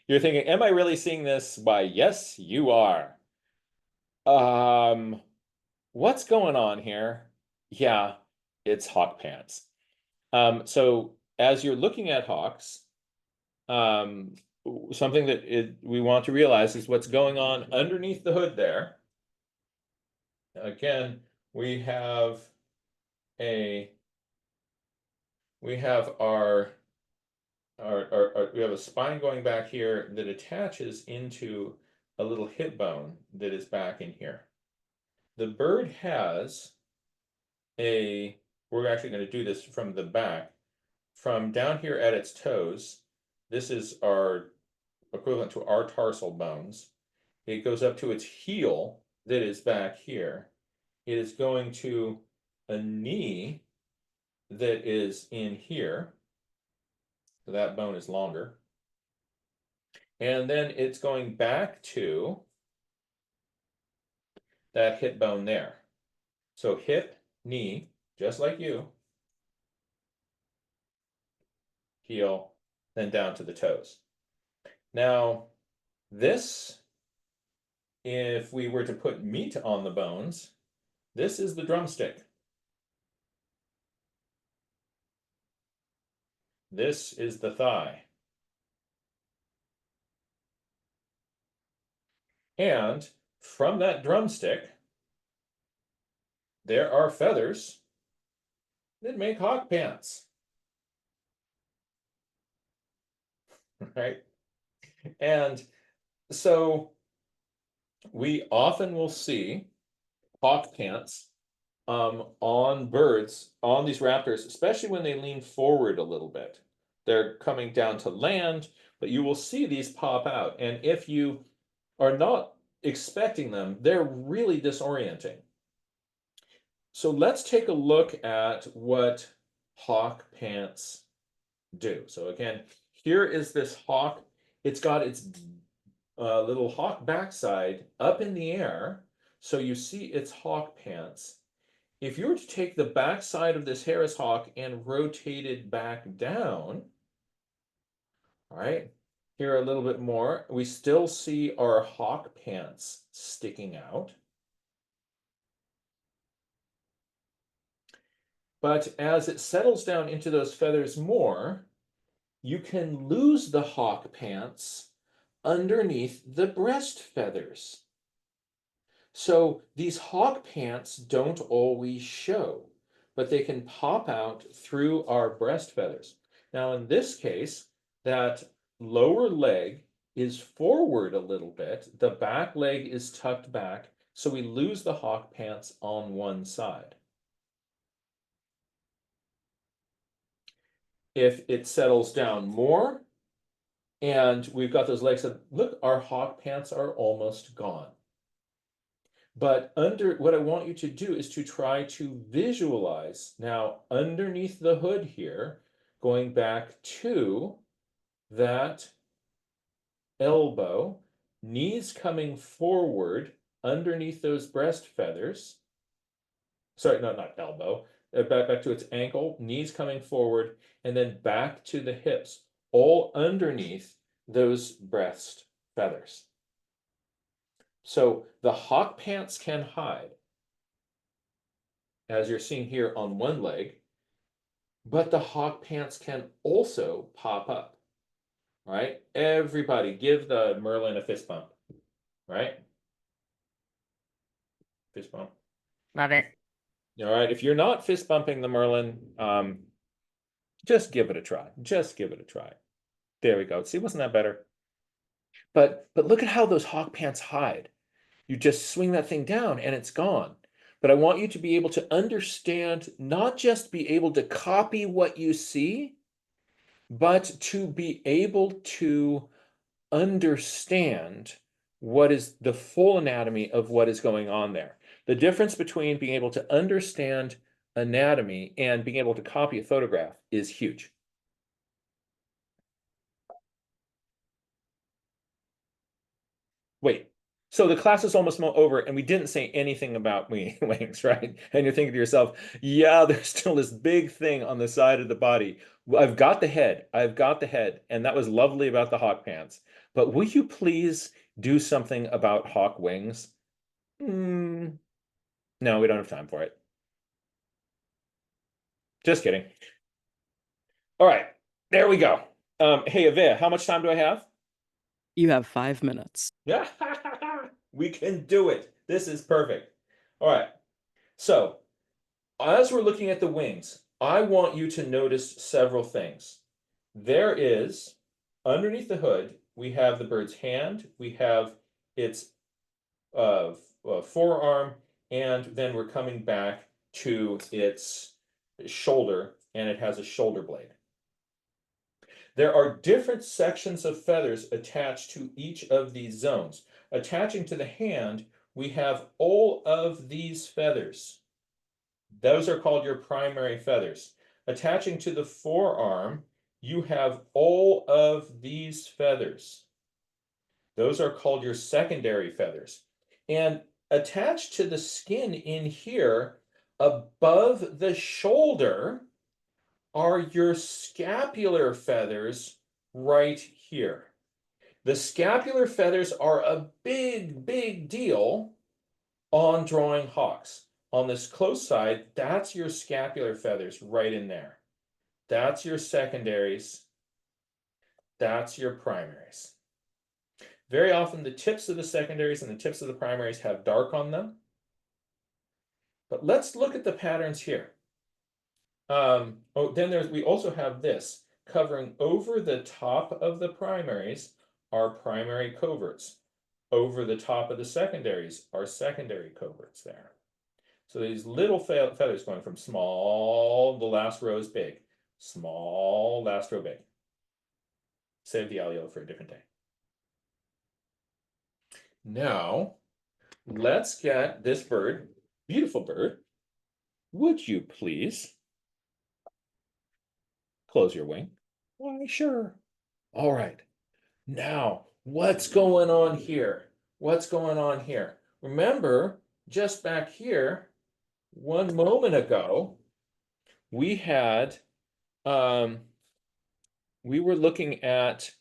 You're thinking, am I really seeing this? Why, yes, you are. What's going on here? Yeah, it's hawk pants. So as you're looking at hawks, something that we want to realize is what's going on underneath the hood there. Again, we have our we have a spine going back here that attaches into a little hip bone that is back in here. The bird has we're actually going to do this from the back, from down here at its toes. This is our equivalent to our tarsal bones. It goes up to its heel that is back here. It is going to a knee that is in here. So that bone is longer. And then it's going back to that hip bone there. So hip, knee, just like you, heel, then down to the toes. Now, this, if we were to put meat on the bones, this is the drumstick. This is the thigh. And from that drumstick, there are feathers that make hawk pants. Right? And so we often will see hawk pants on birds, on these raptors, especially when they lean forward a little bit. They're coming down to land, but you will see these pop out. And if you are not expecting them, they're really disorienting. So let's take a look at what hawk pants do. So again, here is this hawk. It's got its little hawk backside up in the air. So you see its hawk pants. If you were to take the backside of this Harris hawk and rotate it back down, all right, here a little bit more, we still see our hawk pants sticking out. But as it settles down into those feathers more, you can lose the hawk pants underneath the breast feathers. So these hawk pants don't always show, but they can pop out through our breast feathers. Now, in this case, that lower leg is forward a little bit. The back leg is tucked back, so we lose the hawk pants on one side. If it settles down more, and we've got those legs that, look, our hawk pants are almost gone. But what I want you to do is to try to visualize now underneath the hood here, going back to that elbow, knees coming forward underneath those breast feathers. Sorry, no, not elbow. Back to its ankle, knees coming forward, and then back to the hips, all underneath those breast feathers. So the hawk pants can hide, as you're seeing here on one leg, but the hawk pants can also pop up, right? Everybody give the Merlin a fist bump, right? Fist bump. Love it. All right, if you're not fist bumping the Merlin, just give it a try. Just give it a try. There we go. See, wasn't that better? But look at how those hawk pants hide. You just swing that thing down and it's gone. But I want you to be able to understand, not just be able to copy what you see, but to be able to understand what is the full anatomy of what is going on there. The difference between being able to understand anatomy and being able to copy a photograph is huge. Wait, so the class is almost over and we didn't say anything about wings, right? And you're thinking to yourself, yeah, there's still this big thing on the side of the body. I've got the head, and that was lovely about the hawk pants. But will you please do something about hawk wings? No, we don't have time for it. Just kidding. All right, there we go. Hey, Avea, how much time do I have? You have 5 minutes. Yeah, we can do it. This is perfect. All right. So, as we're looking at the wings, I want you to notice several things. There is, underneath the hood, we have the bird's hand, we have its forearm, and then we're coming back to its shoulder, and it has a shoulder blade. There are different sections of feathers attached to each of these zones. Attaching to the hand, we have all of these feathers. Those are called your primary feathers. Attaching to the forearm, you have all of these feathers. Those are called your secondary feathers. And attached to the skin in here, above the shoulder, are your scapular feathers right here. The scapular feathers are a big, big deal on drawing hawks. On this close side, that's your scapular feathers right in there. That's your secondaries. That's your primaries. Very often the tips of the secondaries and the tips of the primaries have dark on them. But let's look at the patterns here. We also have this covering over the top of the primaries are primary coverts. Over the top of the secondaries are secondary coverts there. So these little feathers going from small, the last row is big. Small, last row big. Save the alveoli for a different day. Now, let's get this bird, beautiful bird. Would you please close your wing? Why, sure. All right. Now, what's going on here? What's going on here? Remember, just back here, 1 moment ago, we had, we were looking at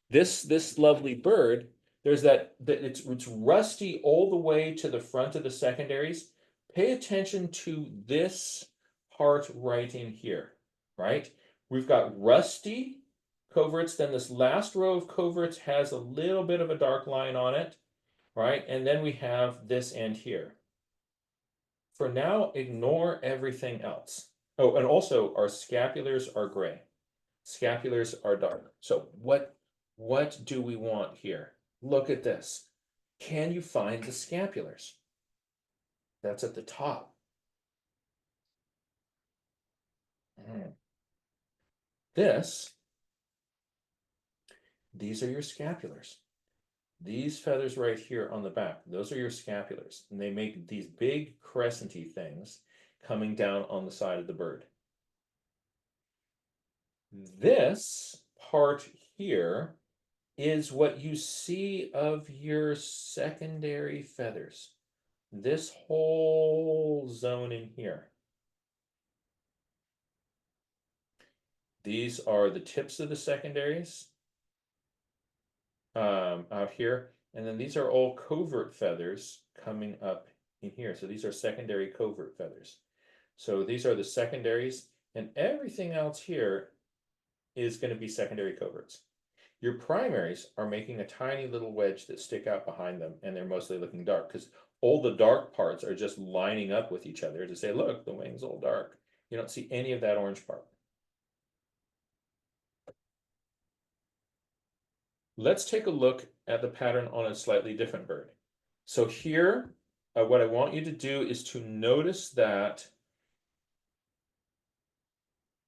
this lovely bird. There's it's rusty all the way to the front of the secondaries. Pay attention to this part right in here, right? We've got rusty coverts, then this last row of coverts has a little bit of a dark line on it, right? And then we have this end here. For now, ignore everything else. Oh, and also our scapulars are gray. Scapulars are dark. So what do we want here? Look at this. Can you find the scapulars? That's at the top. These are your scapulars. These feathers right here on the back, those are your scapulars. And they make these big crescent-y things coming down on the side of the bird. This part here is what you see of your secondary feathers. This whole zone in here. These are the tips of the secondaries out here. And then these are all covert feathers coming up in here. So these are secondary covert feathers. So these are the secondaries, and everything else here is going to be secondary coverts. Your primaries are making a tiny little wedge that stick out behind them, and they're mostly looking dark because all the dark parts are just lining up with each other to say, look, the wing's all dark. You don't see any of that orange part. Let's take a look at the pattern on a slightly different bird. So here, what I want you to do is to notice that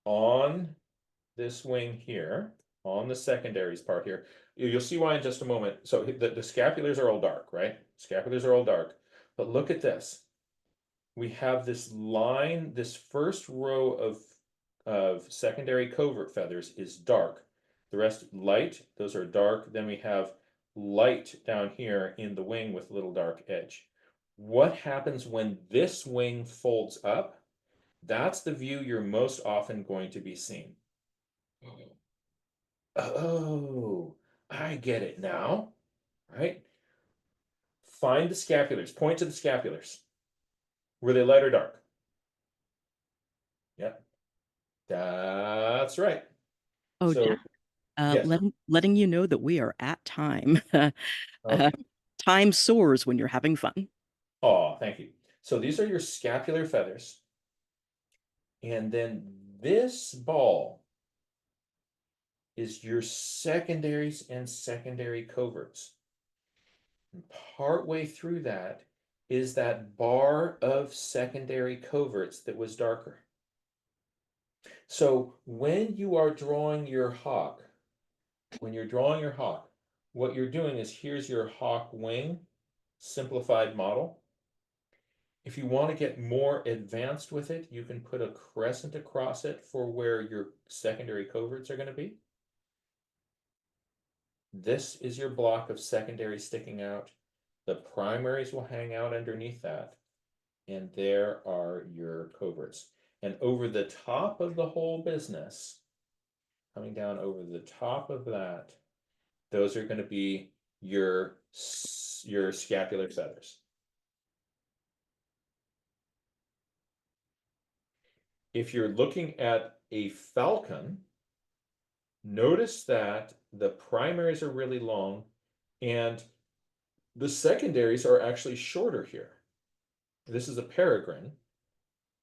on this wing here, on the secondaries part here, you'll see why in just a moment. So the scapulars are all dark, right? Scapulars are all dark. But look at this. We have this line, this first row of secondary covert feathers is dark. The rest light, those are dark. Then we have light down here in the wing with a little dark edge. What happens when this wing folds up? That's the view you're most often going to be seeing. Oh, I get it now, right? Find the scapulars, point to the scapulars. Were they light or dark? Yep, that's right. Oh, So, Jack, yes. letting you know that we are at time. Okay. Time soars when you're having fun. Oh, thank you. So these are your scapular feathers. And then this ball is your secondaries and secondary coverts. And partway through that is that bar of secondary coverts that was darker. So when you are drawing your hawk, what you're doing is here's your hawk wing, simplified model. If you want to get more advanced with it, you can put a crescent across it for where your secondary coverts are going to be. This is your block of secondary sticking out. The primaries will hang out underneath that. And there are your coverts. And over the top of the whole business, coming down over the top of that, those are going to be your scapular feathers. If you're looking at a falcon, notice that the primaries are really long and the secondaries are actually shorter here. This is a peregrine.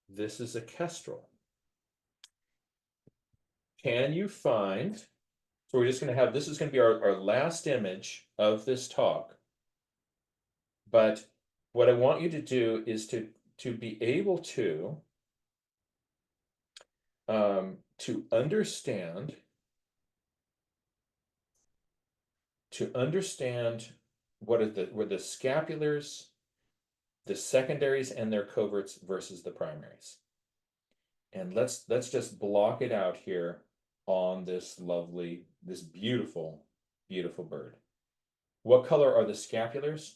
This is a kestrel. Can you find, so we're just going to have, this is going to be our last image of this talk. But what I want you to do is to be able to understand what are the scapulars, the secondaries and their coverts versus the primaries. And let's just block it out here on this beautiful, beautiful bird. What color are the scapulars?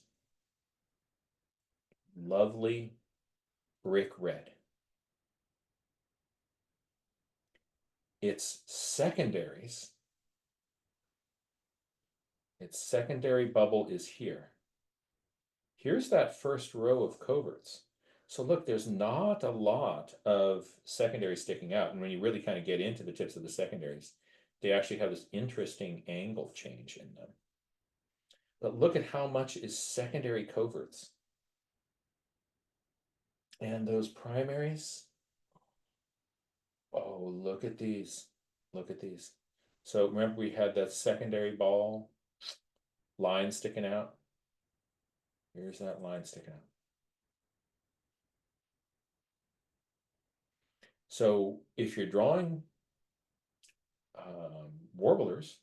Lovely brick red. Its secondaries, its secondary bubble is here. Here's that first row of coverts. So look, there's not a lot of secondaries sticking out. And when you really kind of get into the tips of the secondaries, they actually have this interesting angle change in them. But look at how much is secondary coverts. And those primaries, oh, look at these. Look at these. So remember we had that secondary ball line sticking out? Here's that line sticking out. So if you're drawing warblers,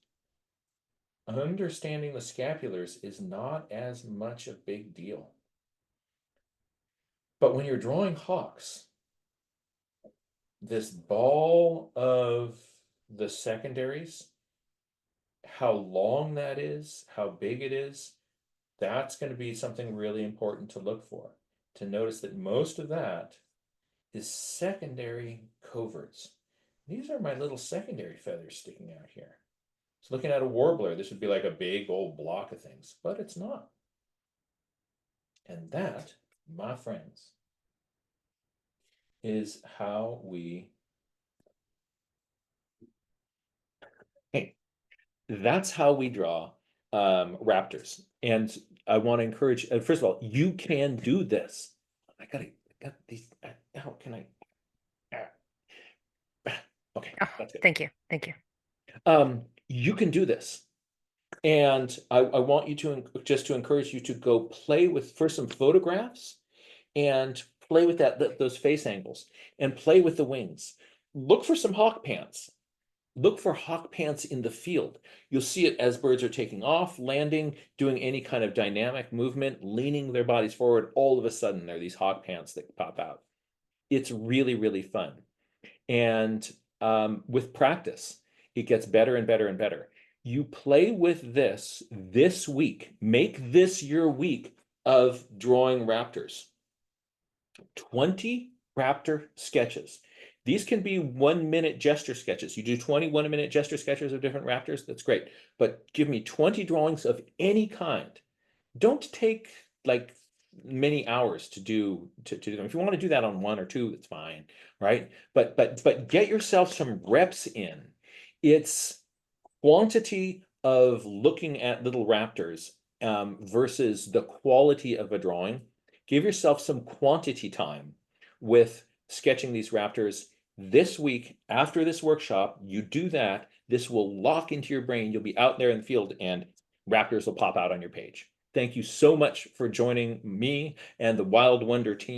understanding the scapulars is not as much a big deal. But when you're drawing hawks, this ball of the secondaries, how long that is, how big it is, that's going to be something really important to look for. To notice that most of that is secondary coverts. These are my little secondary feathers sticking out here. So looking at a warbler, this would be like a big old block of things, but it's not. And that, my friends, is how we, that's how we draw raptors. And I want to encourage, first of all, you can do this. I got these, how can I? Okay, Oh, that's good. thank you. Thank you. You can do this. And I want you to just to encourage you to go play with first some photographs and play with those face angles and play with the wings. Look for some hawk pants. Look for hawk pants in the field. You'll see it as birds are taking off, landing, doing any kind of dynamic movement, leaning their bodies forward. All of a sudden, there are these hawk pants that pop out. It's really, really fun. And with practice, it gets better and better and better. You play with this week. Make this your week of drawing raptors. 20 raptor sketches. These can be 1-minute gesture sketches. You do 20 1-minute gesture sketches of different raptors, that's great. But give me 20 drawings of any kind. Don't take like many hours to do them. If you want to do that on 1 or 2, it's fine, right? But get yourself some reps in. It's quantity of looking at little raptors versus the quality of a drawing. Give yourself some quantity time with sketching these raptors this week. After this workshop, you do that. This will lock into your brain. You'll be out there in the field and raptors will pop out on your page. Thank you so much for joining me and the Wild Wonder team.